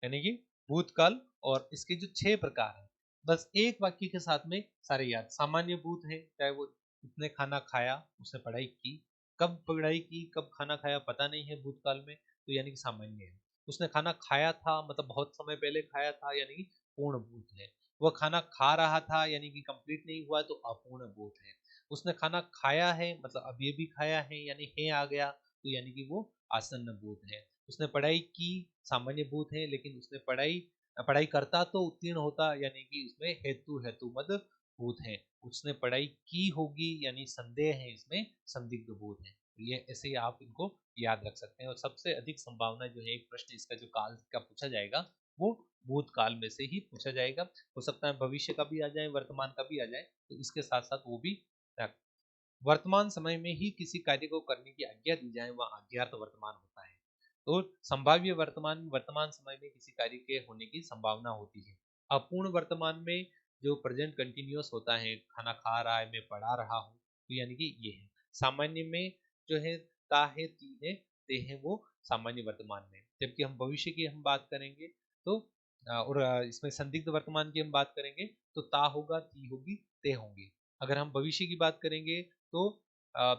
यानी कि भूतकाल। और इसके जो 6 प्रकार हैं, बस एक वाक्य के साथ में सारे याद। सामान्य भूत है, चाहे वो उसने खाना खाया, उसने पढ़ाई की, कब पढ़ाई की कब खाना खाया पता नहीं है भूतकाल में, तो यानी कि सामान्य है। उसने खाना खाया था मतलब बहुत समय पहले खाया था, यानी कि पूर्ण भूत है। वह खाना खा रहा था यानी कि कंप्लीट नहीं हुआ, तो अपूर्ण भूत है। उसने खाना खाया है मतलब अभी भी खाया है, यानी है आ गया, तो यानी कि वो आसन्न भूत है। उसने पढ़ाई की, सामान्य भूत है, लेकिन उसने पढ़ाई पढ़ाई करता तो उत्तीर्ण होता, यानी कि इसमें हेतु हेतु मद भूत है। उसने पढ़ाई की होगी यानी संदेह है, इसमें संदिग्ध भूत है। तो ये ऐसे ही आप इनको याद रख सकते हैं। और सबसे अधिक संभावना जो है, एक प्रश्न इसका जो काल का पूछा जाएगा वो भूतकाल में से ही पूछा जाएगा। हो सकता है भविष्य का भी आ जाए, वर्तमान का भी आ जाए, तो इसके साथ साथ वो भी वर्तमान समय में ही किसी कार्य को करने की आज्ञा दी जाए, वह आज्ञार्थ वर्तमान होता है। तो संभाव्य वर्तमान, वर्तमान समय में किसी कार्य के होने की संभावना होती है। अपूर्ण वर्तमान में जो प्रेजेंट कंटिन्यूअस होता है, खाना खा रहा है, मैं पढ़ा रहा हूँ, तो यानी कि ये है। सामान्य में जो है ता है, ती है, ते है, वो सामान्य वर्तमान में। जबकि हम भविष्य की हम बात करेंगे तो और इसमें संदिग्ध वर्तमान की हम बात करेंगे तो ता होगा, ती होगी, ते होंगे। अगर हम भविष्य की बात करेंगे तो अ,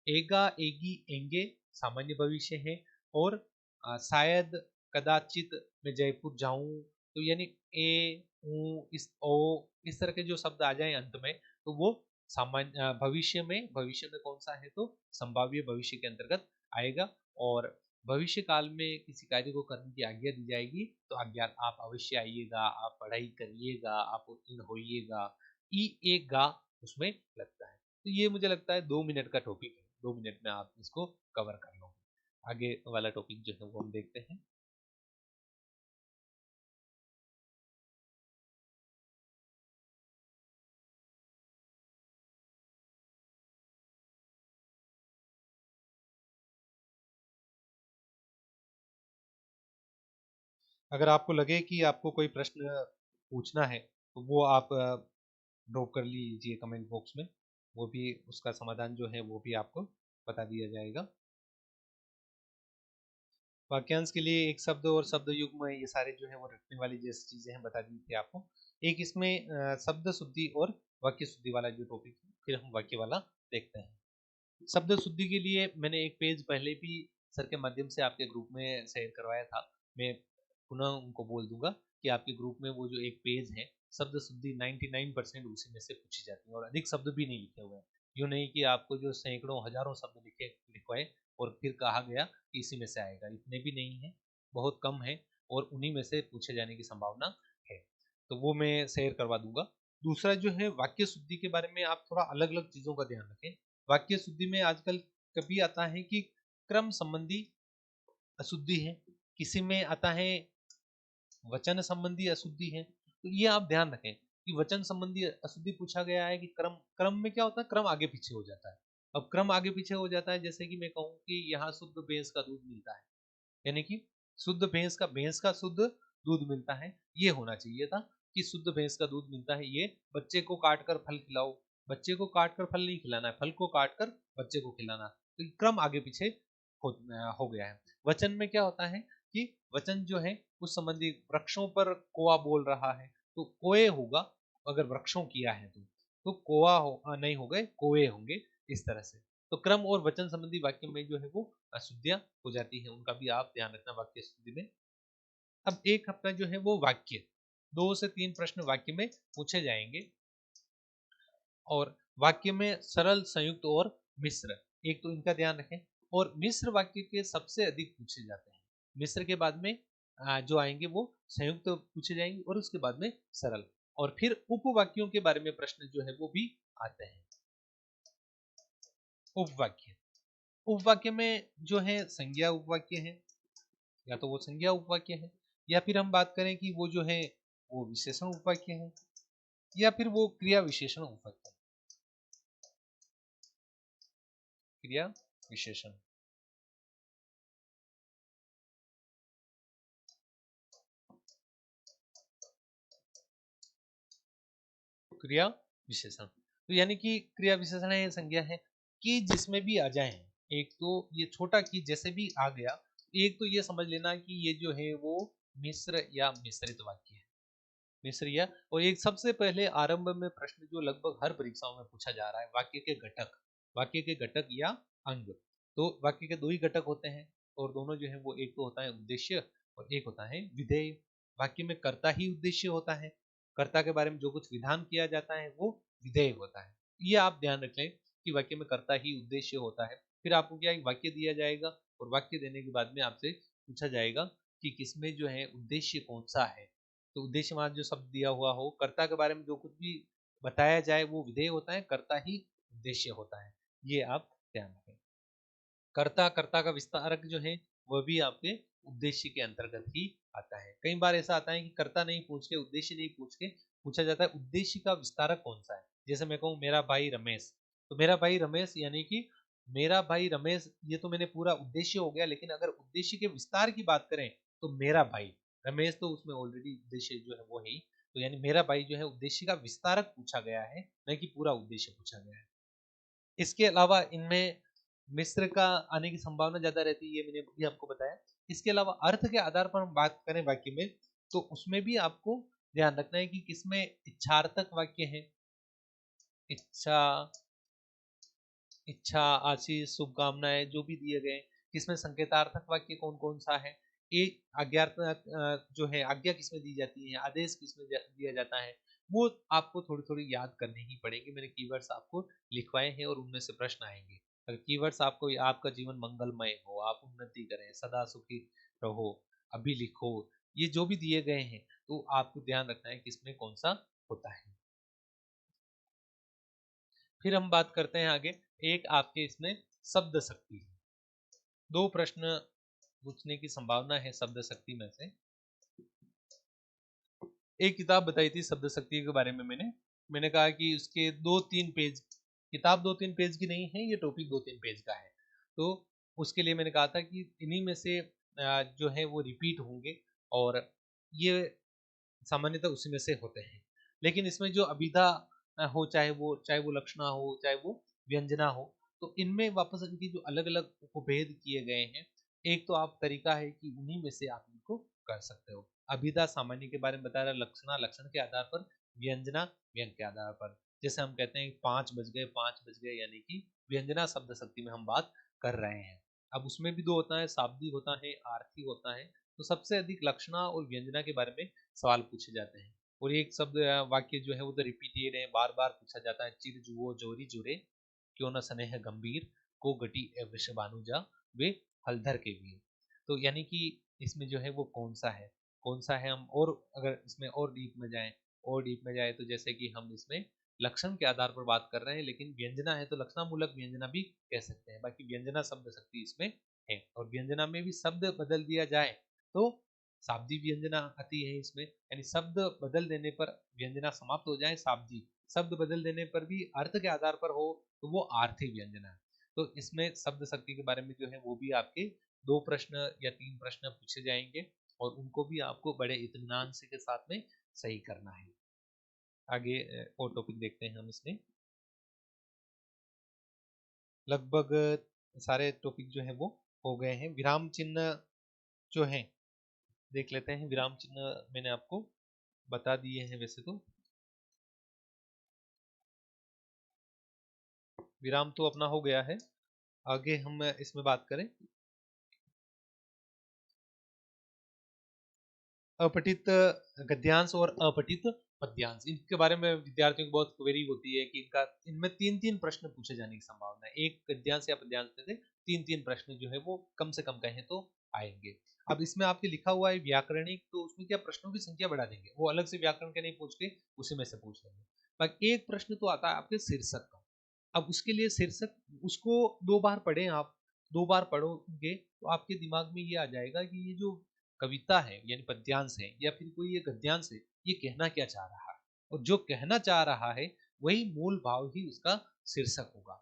एगा, एगी, एंगे सामान्य भविष्य है। और शायद, कदाचित मैं जयपुर जाऊं, तो यानी ए, ऊ, इस तरह के जो शब्द आ जाए अंत में, तो वो सामान्य भविष्य में कौन सा है, तो संभाव्य भविष्य के अंतर्गत आएगा। और भविष्य काल में किसी कार्य को करने की आज्ञा दी जाएगी तो आज्ञा, आप अवश्य आइएगा, आप पढ़ाई करिएगा, आप उत्तीर्ण होइएगा, ई एक गा उसमें लगता है। तो ये मुझे लगता है 2 मिनट का टॉपिक है, 2 मिनट में आप इसको कवर कर लो। आगे वाला टॉपिक जो है वो हम देखते हैं। अगर आपको लगे कि आपको कोई प्रश्न पूछना है तो वो आप ड्रॉप कर लीजिए कमेंट बॉक्स में, वो भी उसका समाधान जो है वो भी आपको बता दिया जाएगा। वाक्यांश के लिए एक शब्द और शब्द युग्म ये सारे जो है वो रखने वाली जैसी चीजें हैं बता दी थी आपको। एक इसमें शब्द शुद्धि और वाक्य शुद्धि वाला जो टॉपिक है, फिर हम वाक्य वाला देखते हैं। शब्द शुद्धि के लिए मैंने एक पेज पहले भी सर के माध्यम से आपके ग्रुप में शेयर करवाया था। मैं पुनः उनको बोल दूंगा कि आपके ग्रुप में वो जो एक पेज है, शब्द शुद्धि 99% उसी में से पूछी जाती है और अधिक शब्द भी नहीं लिखे हुए हैं। यूँ नहीं कि आपको जो सैकड़ों हजारों शब्द लिखवाए और फिर कहा गया कि इसी में से आएगा, इतने भी नहीं है, बहुत कम है और उन्हीं में से पूछे जाने की संभावना है। तो वो मैं शेयर करवा दूंगा। दूसरा जो है वाक्य शुद्धि के बारे में आप थोड़ा अलग अलग चीजों का ध्यान रखें। वाक्य शुद्धि में आजकल कभी आता है कि क्रम संबंधी अशुद्धि है, किसी में आता है वचन संबंधी अशुद्धि है। तो ये आप ध्यान रखें कि वचन संबंधी अशुद्धि पूछा गया है कि क्रम क्रम में क्या होता है, क्रम आगे पीछे हो जाता है। अब क्रम आगे पीछे हो जाता है, जैसे कि मैं कहूँ कि यहाँ शुद्ध भैंस का दूध मिलता है, यानी कि शुद्ध भैंस का शुद्ध दूध मिलता है, ये होना चाहिए था कि शुद्ध भैंस का दूध मिलता है, ये बच्चे को काट कर फल खिलाओ। बच्चे को काट कर फल नहीं खिलाना है, फल को काट कर बच्चे को खिलाना। तो क्रम आगे पीछे हो, हो गया है। वचन में क्या होता है कि वचन जो है उस संबंधी वृक्षों पर कोआ बोल रहा है तो कोए होगा, अगर वृक्षों किया है तो कोआ नहीं हो गए, कोए होंगे, इस तरह से। तो क्रम और वचन संबंधी वाक्य में जो है वो अशुद्धियां हो जाती है, उनका भी आप ध्यान रखना वाक्य शुद्धि में। अब एक अपना जो है वो वाक्य, 2 से 3 प्रश्न वाक्य में पूछे जाएंगे। और वाक्य में सरल, संयुक्त और मिश्र, एक तो इनका ध्यान रखें। और मिश्र वाक्य के सबसे अधिक पूछे जाते हैं। मिश्र के बाद में जो आएंगे वो संयुक्त पूछे जाएंगे और उसके बाद में सरल। और फिर उपवाक्यों के बारे में प्रश्न जो है वो भी आते हैं। उपवाक्य, उपवाक्य में जो है संज्ञा उपवाक्य है, या तो वो संज्ञा उपवाक्य है, या फिर हम बात करें कि वो जो है वो विशेषण उपवाक्य है, या फिर वो क्रिया विशेषण उपवाक्य है। क्रिया विशेषण, क्रिया विशेषण, तो यानी कि क्रिया विशेषण है, संज्ञा है कि जिसमें भी आ जाए। एक तो ये छोटा कि जैसे भी आ गया, एक तो ये समझ लेना कि ये जो है वो मिश्र या मिश्रित वाक्य है। मिश्र या, और एक सबसे पहले आरंभ में प्रश्न जो लगभग हर परीक्षाओं में पूछा जा रहा है, वाक्य के घटक, वाक्य के घटक या अंग। तो वाक्य के 2 ही घटक होते हैं और दोनों जो है वो, एक तो होता है उद्देश्य और एक होता है विधेय। वाक्य में कर्ता ही उद्देश्य होता है, कर्ता के बारे में जो कुछ विधान किया जाता है वो विधेय होता है। ये आप ध्यान रख लें कि वाक्य में कर्ता ही उद्देश्य होता है। फिर आपको क्या, एक वाक्य दिया जाएगा और वाक्य देने के बाद में आपसे पूछा जाएगा कि किसमें जो है उद्देश्य कौन सा है। तो उद्देश्य वहां जो शब्द दिया हुआ हो, कर्ता के बारे में जो कुछ भी बताया जाए वो विधेय होता है, कर्ता ही उद्देश्य होता है। ये आप ध्यान रखें। कर्ता, कर्ता का विस्तारक जो है वह भी आपके उद्देश्य के अंतर्गत ही आता है। कई बार ऐसा आता है कि कर्ता नहीं पूछ के, उद्देश्य नहीं पूछ के पूछा जाता है उद्देश्य का विस्तारक कौन सा है। जैसे मैं कहूँ मेरा भाई रमेश, तो मेरा भाई रमेश यानी कि मेरा भाई रमेश, ये तो मैंने पूरा उद्देश्य हो गया, लेकिन अगर उद्देश्य के विस्तार की बात करें तो मेरा भाई रमेश, तो उसमें ऑलरेडी उद्देश्य जो है वो है ही। तो यानी मेरा भाई जो है उद्देश्य का विस्तारक पूछा गया है, न कि पूरा उद्देश्य पूछा गया है। इसके अलावा इनमें मिस्र का आने की संभावना ज्यादा रहती है, ये मैंने भी आपको बताया। इसके अलावा अर्थ के आधार पर हम बात करें वाक्य में, तो उसमें भी आपको ध्यान रखना है कि किसमें इच्छार्थक वाक्य है, इच्छा, इच्छा, आशीष, शुभकामनाएं जो भी दिए गए, किसमें संकेतार्थक वाक्य कौन कौन सा है, एक आज्ञार्थक जो है आज्ञा किसमें दी जाती है, आदेश किसमें दिया जाता है, वो आपको थोड़ी थोड़ी याद करनी ही पड़ेगी। मैंने कीवर्ड्स आपको लिखवाए हैं और उनमें से प्रश्न आएंगे। अगर कीवर्ड्स आपको, आपका जीवन मंगलमय हो, आप उन्नति करें, सदा सुखी रहो, अभी लिखो, ये जो भी दिए गए हैं, तो आपको ध्यान रखना है किसमें कौन सा होता है। फिर हम बात करते हैं आगे, एक आपके इसमें शब्द शक्ति है। दो प्रश्न पूछने की संभावना है शब्द शक्ति में से। एक किताब बताई थी शब्द शक्ति के बारे में, मैंने कहा कि उसके 2-3 पेज, किताब 2-3 पेज की नहीं है, ये टॉपिक 2-3 पेज का है। तो उसके लिए मैंने कहा था कि इन्हीं में से जो है वो रिपीट होंगे, और ये सामान्यतः उसी में से होते हैं। लेकिन इसमें जो अभिधा हो, चाहे वो लक्षणा हो, चाहे वो व्यंजना हो, तो इनमें वापस इनकी जो अलग अलग उपभेद किए गए हैं। एक तो आप तरीका है कि उन्हीं में से आप इनको कर सकते हो। अभिधा सामान्य के बारे में बता रहा, लक्षणा लक्षण के आधार पर, व्यंजना व्यंग के आधार पर। जैसे हम कहते हैं 5 बज गए, यानी कि व्यंजना शब्द शक्ति में हम बात कर रहे हैं। अब उसमें भी दो होता है, शाब्दी होता है, आर्थी होता है। तो सबसे अधिक लक्षणा और व्यंजना के बारे में सवाल पूछे जाते हैं। और एक शब्द वाक्य जो है वो तो रिपीटेड है, बार बार पूछा जाता है, चिर जुओ जोरी जुरे, क्यों न स्नेह गंभीर, को गटी वृषभानुजा, वे हलधर के वीर। तो यानी कि इसमें जो है वो कौन सा है, हम और अगर इसमें और डीप में जाए तो जैसे कि हम इसमें लक्षण के आधार पर बात कर रहे हैं, लेकिन व्यंजना है तो लक्षणा मूलक व्यंजना भी कह सकते हैं। बाकी व्यंजना शब्द शक्ति इसमें है, और व्यंजना में भी शब्द बदल दिया जाए तो शाब्दी व्यंजना आती है इसमें, यानी शब्द बदल देने पर व्यंजना समाप्त हो जाए शाब्दी, शब्द बदल देने पर भी अर्थ के आधार पर हो तो वो आर्थी व्यंजना है। तो इसमें शब्द शक्ति के बारे में जो है वो भी आपके 2 प्रश्न या 3 प्रश्न पूछे जाएंगे, और उनको भी आपको बड़े इत्मीनान से के साथ में सही करना है। आगे और टॉपिक देखते हैं हम इसमें। लगभग सारे टॉपिक जो है वो हो गए हैं। विराम चिन्ह जो है देख लेते हैं। विराम चिन्ह मैंने आपको बता दिए हैं वैसे तो। विराम तो अपना हो गया है। आगे हम इसमें बात करें, अपठित गद्यांश और अपठित पद्यांश, इनके बारे में विद्यार्थियों को बहुत क्वेरी होती है कि इनमें 3-3 प्रश्न पूछे जाने की संभावना है। एक गद्यांश या पद्यांश में से 3-3 प्रश्न जो है वो कम से कम कहें तो आएंगे। अब इसमें आपके लिखा हुआ है व्याकरणिक, तो उसमें क्या प्रश्नों की संख्या बढ़ा देंगे, वो अलग से व्याकरण के नहीं पूछ के उसी में से पूछ लेंगे। बाकी एक प्रश्न तो आता है आपके शीर्षक का। अब उसके लिए शीर्षक, उसको 2 बार पढ़ें आप, 2 बार पढ़ोगे तो आपके दिमाग में ये आ जाएगा कि ये जो कविता है यानी पद्यांश है या फिर कोई ये गद्यांश है, ये कहना क्या चाह रहा है, और जो कहना चाह रहा है वही मूल भाव ही उसका शीर्षक होगा।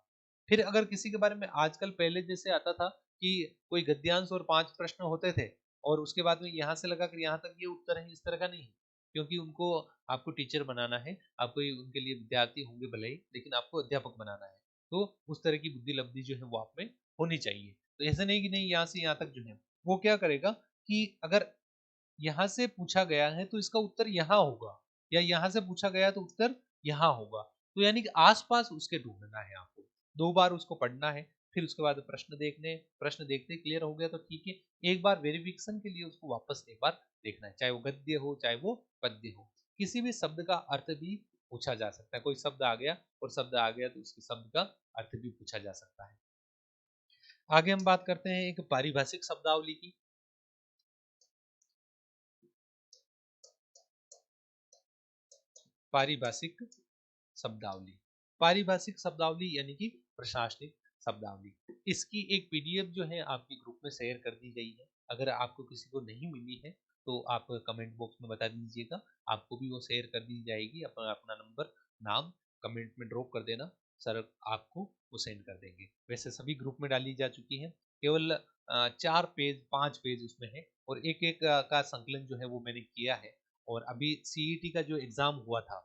फिर अगर किसी के बारे में आजकल, पहले जैसे आता था कि कोई गद्यांश और 5 प्रश्न होते थे, और उसके बाद में यहाँ से लगा कर यहाँ तक ये उत्तर है, इस तरह का नहीं है। क्योंकि उनको, आपको टीचर बनाना है, आपको उनके लिए विद्यार्थी होंगे भले ही, लेकिन आपको अध्यापक बनाना है। तो उस तरह की बुद्धि लब्धि जो है वो आप में होनी चाहिए। तो ऐसा नहीं कि नहीं यहाँ से यहाँ तक जो है, वो क्या करेगा कि अगर यहाँ से पूछा गया है तो इसका उत्तर यहाँ होगा, या यहाँ से पूछा गया तो उत्तर यहाँ होगा। तो यानी कि आसपास उसके ढूंढना है आपको। 2 बार उसको पढ़ना है, फिर उसके बाद प्रश्न देखते क्लियर हो गया तो ठीक है। एक बार वेरिफिकेशन के लिए उसको वापस एक बार देखना है, चाहे वो गद्य हो चाहे वो पद्य हो। किसी भी शब्द का अर्थ भी पूछा जा सकता है। कोई शब्द आ गया और शब्द आ गया तो उसके शब्द का अर्थ भी पूछा जा सकता है। आगे हम बात करते हैं एक पारिभाषिक शब्दावली की। पारिभाषिक शब्दावली, पारिभाषिक शब्दावली यानी कि प्रशासनिक शब्दावली। इसकी एक पीडीएफ जो है आपके ग्रुप में शेयर कर दी गई है। अगर आपको किसी को नहीं मिली है तो आप कमेंट बॉक्स में बता दीजिएगा, आपको भी वो शेयर कर दी जाएगी। अपना अपना नंबर, नाम कमेंट में ड्रॉप कर देना, सर आपको वो सेंड कर देंगे। वैसे सभी ग्रुप में डाली जा चुकी है। केवल 4 पेज 5 पेज उसमें है, और एक एक का संकलन जो है वो मैंने किया है, और अभी सीईटी का जो एग्जाम हुआ था,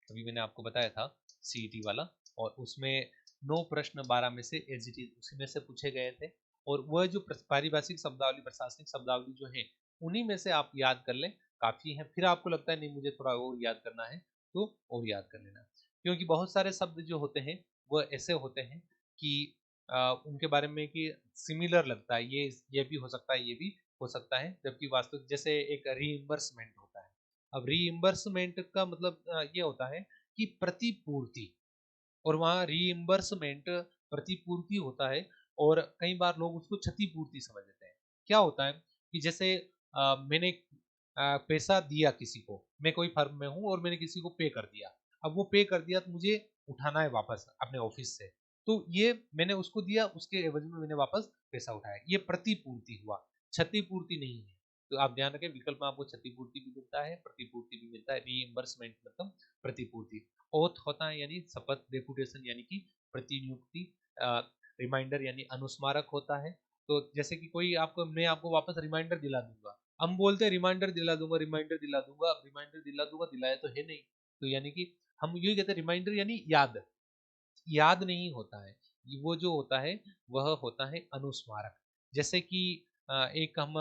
अभी मैंने आपको बताया था सीईटी वाला, और उसमें 9 प्रश्न 12 में से एज इट इज उसी में से पूछे गए थे। और वह जो पारिभाषिक शब्दावली, प्रशासनिक शब्दावली जो है, उन्हीं में से आप याद कर लें, काफी है। फिर आपको लगता है नहीं मुझे थोड़ा और याद करना है, तो और याद कर लेना, क्योंकि बहुत सारे शब्द जो होते हैं वह ऐसे होते हैं कि उनके बारे में कि सिमिलर लगता है, ये भी हो सकता है, ये भी हो सकता है, जबकि वास्तविक जैसे एक रीइंबर्समेंट होता है। अब रीइंबर्समेंट का मतलब ये होता है कि प्रतिपूर्ति, और वहाँ रीइंबर्समेंट प्रतिपूर्ति होता है, और कई बार लोग उसको क्षतिपूर्ति समझ लेते हैं। क्या होता है कि जैसे मैंने पैसा दिया किसी को, मैं कोई फर्म में हूँ और मैंने किसी को पे कर दिया, अब वो पे कर दिया तो मुझे उठाना है वापस अपने ऑफिस से, तो ये मैंने उसको दिया, उसके एवज में मैंने वापस पैसा उठाया, ये प्रतिपूर्ति हुआ, क्षतिपूर्ति नहीं है। तो आप ध्यान रखें, विकल्प में आपको क्षतिपूर्ति भी मिलता है, प्रतिपूर्ति भी मिलता है। रीइंबर्समेंट मतलब प्रतिपूर्ति। ओथ होता है यानी शपथ, रेपुटेशन यानी कि प्रतिनियुक्ति, रिमाइंडर यानी अनुस्मारक होता है। तो जैसे कि कोई आपको, मैं आपको वापस रिमाइंडर दिला दूंगा, हम बोलते हैं रिमाइंडर दिला दूंगा, रिमाइंडर दिला दूंगा, अब रिमाइंडर दिला दूंगा दिलाया तो है नहीं, तो यानी कि हम यही कहते हैं रिमाइंडर यानी याद, याद नहीं होता है। वो जो होता है वह होता है अनुस्मारक। जैसे कि एक हम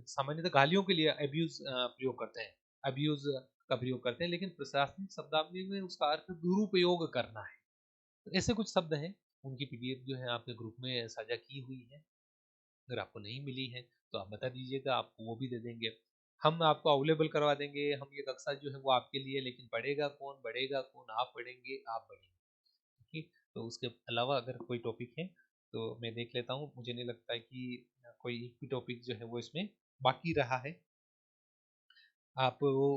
सामान्यतः गालियों के लिए अब्यूज प्रयोग करते हैं, अब्यूज का प्रयोग करते हैं, लेकिन प्रशासनिक शब्दावली में उसका अर्थ दुरुपयोग करना है। तो ऐसे कुछ शब्द हैं, उनकी पीडीएफ जो है आपके ग्रुप में साझा की हुई है। अगर आपको नहीं मिली है तो आप बता दीजिएगा, आपको वो भी दे देंगे, हम आपको अवेलेबल करवा देंगे। हम ये कक्षा जो है वो आपके लिए, लेकिन पढ़ेगा कौन, बढ़ेगा कौन, आप पढ़ेंगे, आप बढ़ेंगे। ठीक। तो उसके अलावा अगर कोई टॉपिक है तो मैं देख लेता हूँ, मुझे नहीं लगता है कि कोई एक भी टॉपिक जो है वो इसमें बाकी रहा है। आप वो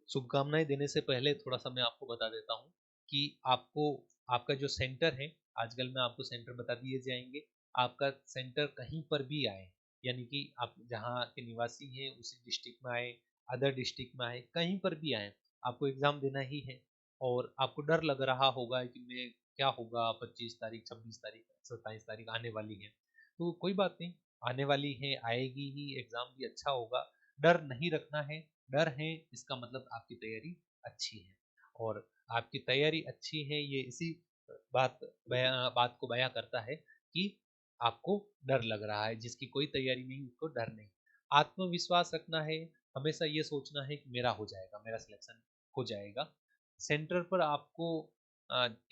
शुभकामनाएं देने से पहले थोड़ा सा मैं आपको बता देता हूँ कि आपको, आपका जो सेंटर है, आजकल में आपको सेंटर बता दिए जाएंगे। आपका सेंटर कहीं पर भी आए, यानी कि आप जहाँ के निवासी हैं उसी डिस्ट्रिक्ट में आए, अदर डिस्ट्रिक्ट में आए, कहीं पर भी आए, आपको एग्ज़ाम देना ही है। और आपको डर लग रहा होगा कि मैं क्या होगा, 25 तारीख, 26 तारीख, 27 तारीख आने वाली है, तो कोई बात नहीं, आने वाली है, आएगी ही, एग्ज़ाम भी अच्छा होगा, डर नहीं रखना है। डर है इसका मतलब आपकी तैयारी अच्छी है, और आपकी तैयारी अच्छी है ये इसी बात को बयां करता है कि आपको डर लग रहा है। जिसकी कोई तैयारी नहीं उसको डर नहीं। आत्मविश्वास रखना है, हमेशा ये सोचना है कि मेरा हो जाएगा, मेरा सिलेक्शन हो जाएगा। सेंटर पर आपको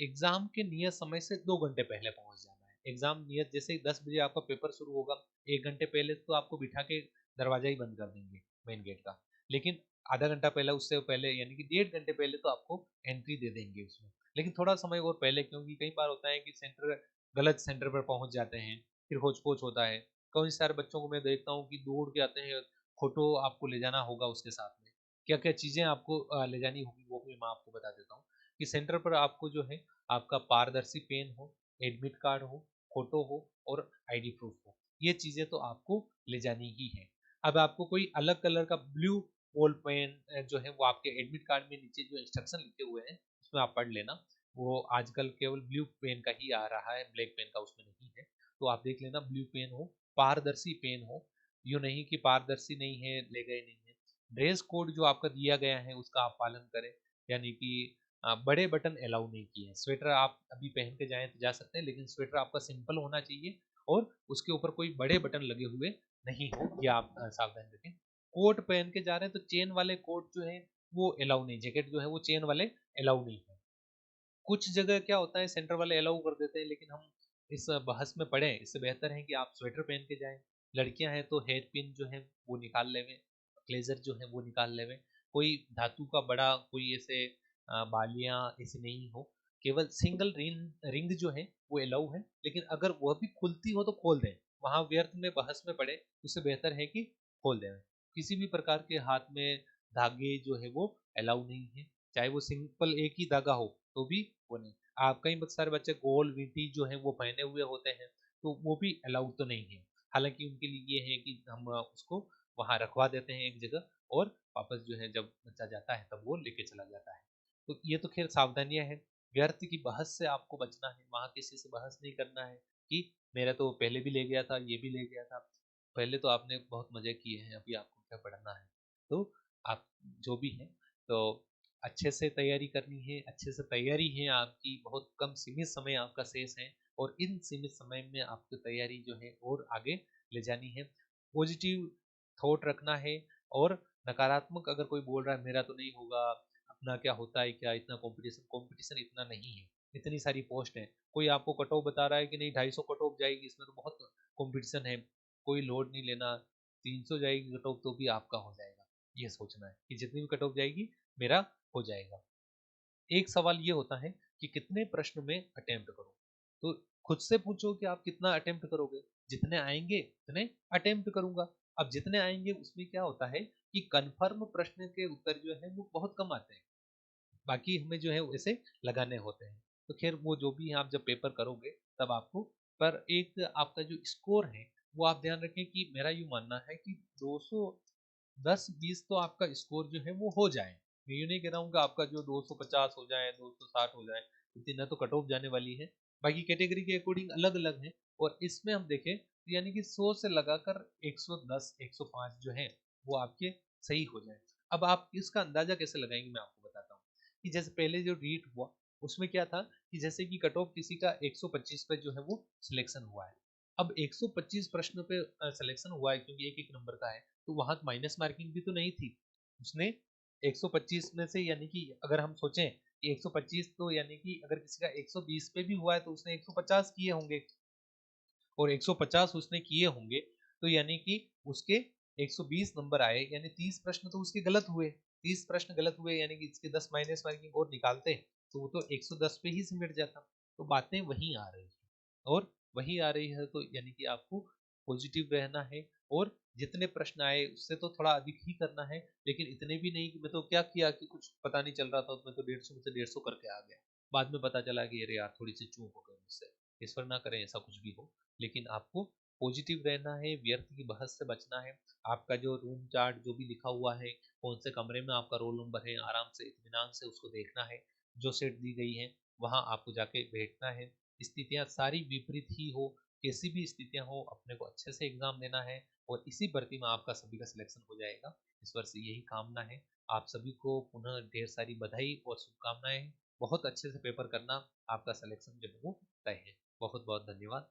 एग्जाम के नियत समय से 2 घंटे पहले पहुंच जाना है। एग्जाम नियत जैसे ही 10 बजे आपका पेपर शुरू होगा, 1 घंटे पहले तो आपको बिठा के दरवाजा ही बंद कर देंगे मेन गेट का, लेकिन आधा घंटा पहले, उससे पहले यानी कि 1.5 घंटे पहले तो आपको एंट्री दे देंगे उसमें, लेकिन थोड़ा समय और पहले, क्योंकि कई बार होता है कि सेंटर, गलत सेंटर पर पहुंच जाते हैं, फिर होच पोच होता है। कई सारे बच्चों को मैं देखता हूँ कि दौड़ के आते हैं, फोटो आपको ले जाना होगा उसके साथ में, क्या क्या चीज़ें आपको ले जानी होगी वो भी मैं आपको बता देता हूँ। कि सेंटर पर आपको जो है आपका पारदर्शी पेन हो, एडमिट कार्ड हो, फोटो हो और आईडी प्रूफ हो, ये चीज़ें तो आपको ले जानी ही है। अब आपको कोई अलग कलर का ब्लू बॉल पेन जो है वो आपके एडमिट कार्ड में नीचे जो इंस्ट्रक्शन लिखे हुए हैं उसमें आप पढ़ लेना, वो आजकल केवल ब्लू पेन का ही आ रहा है, ब्लैक पेन का उसमें नहीं है, तो आप देख लेना ब्लू पेन हो, पारदर्शी पेन हो, यूँ नहीं कि पारदर्शी नहीं है ले गए नहीं है। ड्रेस कोड जो आपका दिया गया है उसका आप पालन करें, यानी कि बड़े बटन अलाउ नहीं किए हैं। स्वेटर आप अभी पहन के जाएं तो जा सकते हैं, लेकिन स्वेटर आपका सिंपल होना चाहिए और उसके ऊपर कोई बड़े बटन लगे हुए नहीं हो, ये आप सावधान रखें। कोट पहन के जा रहे हैं तो चेन वाले कोट जो है वो अलाउ नहीं, जैकेट जो है वो चेन वाले अलाउ नहीं है। कुछ जगह क्या होता है सेंटर वाले अलाउ कर देते हैं, लेकिन हम इस बहस में पड़े, इससे बेहतर है कि आप स्वेटर पहन के जाएं। लड़कियां हैं तो हेयर पिन जो है वो निकाल लेवें, ब्लेजर जो है वो निकाल लेवें। कोई धातु का बड़ा कोई ऐसे बालियां ऐसे नहीं हो, केवल सिंगल रिंग जो है वो अलाउ है, लेकिन अगर वह भी खुलती हो तो खोल दें। वहां व्यर्थ में बहस में पड़े, उससे बेहतर है कि खोल दें। किसी भी प्रकार के हाथ में धागे जो है वो अलाउ नहीं है, चाहे वो सिंपल एक ही धागा हो तो भी वो नहीं। आप कई बहुत सारे बच्चे गोल वींटी जो है वो पहने हुए होते हैं, तो वो भी अलाउड तो नहीं है। हालांकि उनके लिए ये है कि हम उसको वहां रखवा देते हैं एक जगह, और वापस जो है जब बच्चा जाता है तब वो लेके चला जाता है। तो ये तो खैर सावधानियां हैं। व्यर्थ की बहस से आपको बचना है, वहां किसी से बहस नहीं करना है कि मेरा तो पहले भी ले गया था, ये भी ले गया था। पहले तो आपने बहुत मजे किए हैं, अभी आपको क्या पढ़ना है। तो आप जो भी हैं, तो अच्छे से तैयारी करनी है, अच्छे से तैयारी है आपकी, बहुत कम सीमित समय आपका शेष है और इन सीमित समय में आपकी तैयारी जो है और आगे ले जानी है। पॉजिटिव थॉट रखना है और नकारात्मक अगर कोई बोल रहा है मेरा तो नहीं होगा, अपना क्या होता है क्या, इतना कंपटीशन कंपटीशन इतना नहीं है, इतनी सारी पोस्ट है। कोई आपको कट ऑफ बता रहा है कि नहीं 250 कट ऑफ जाएगी, इसमें तो बहुत कंपटीशन है, कोई लोड नहीं लेना, 300 जाएगी कट ऑफ तो भी आपका हो जाएगा। ये सोचना है कि जितनी भी कट ऑफ जाएगी मेरा हो जाएगा। एक सवाल ये होता है कि कितने प्रश्न में अटेम्प्ट करूं, तो खुद से पूछो कि आप कितना अटेम्प्ट करोगे, जितने आएंगे उतने अटेम्प्ट करूंगा। अब जितने आएंगे उसमें क्या होता है कि कन्फर्म प्रश्न के उत्तर जो है वो बहुत कम आते हैं, बाकी हमें जो है वैसे लगाने होते हैं। तो खैर वो जो भी है, आप जब पेपर करोगे तब आपको, पर एक आपका जो स्कोर है वो आप ध्यान रखें कि मेरा यूँ मानना है कि 210-20 तो आपका स्कोर जो है वो हो जाए। मैं ये नहीं कह रहा हूँ कि आपका जो 250 हो जाए, 260 हो जाए, इतना तो कट ऑफ जाने वाली है। बाकी कैटेगरी के अकॉर्डिंग अलग-अलग है और इसमें हम देखें तो यानी कि 100 से लगाकर 110, 105 जो है वो आपके सही हो जाए। अब आप इसका अंदाजा कैसे लगाएंगे मैं आपको बताता हूँ। कि जैसे पहले जो रीट हुआ उसमें क्या था कि जैसे कि कट ऑफ किसी का 125 पे जो है वो सिलेक्शन हुआ है। अब 125 प्रश्न पे सिलेक्शन हुआ है क्योंकि एक एक नंबर का है, तो वहां माइनस मार्किंग भी तो नहीं थी। उसने 125 में से यानी कि अगर हम सोचें कि 125 तो यानी कि अगर किसी का 120 पे भी हुआ है तो उसने 150 किए होंगे और 150 उसने किए होंगे, तो यानी कि उसके 120 नंबर आए, यानी 30 प्रश्न तो उसके गलत हुए। 30 प्रश्न गलत हुए यानी कि इसके 10 माइनस मार्किंग और निकालते तो वो तो 110 पे ही सिमट जाता। तो बातें वहीं आ रही है और वहीं आ रही है, तो यानी कि आपको पॉजिटिव रहना है और जितने प्रश्न आए उससे तो थोड़ा अधिक ही करना है, लेकिन इतने भी नहीं कि मैं तो क्या किया कि कुछ पता नहीं चल रहा था, मैं तो 150 में से 150 करके आ गया, बाद में पता चला कि अरे यार थोड़ी सी चूक हो गई मुझसे। इस पर ना करें ऐसा कुछ भी हो, लेकिन आपको पॉजिटिव रहना है, व्यर्थ की बहस से बचना है। आपका जो रूम चार्ट जो भी लिखा हुआ है, कौन से कमरे में आपका रोल नंबर है, आराम से इत्मीनान से उसको देखना है। जो सीट दी गई है वहां आपको जाके बैठना है। स्थितियां सारी विपरीत ही हो, कैसी भी स्थितियां हो, अपने को अच्छे से एग्जाम देना है और इसी भर्ती में आपका सभी का सिलेक्शन हो जाएगा। इस वर्ष यही कामना है। आप सभी को पुनः ढेर सारी बधाई और शुभकामनाएं। बहुत अच्छे से पेपर करना, आपका सिलेक्शन जो है वो तय है। बहुत बहुत धन्यवाद।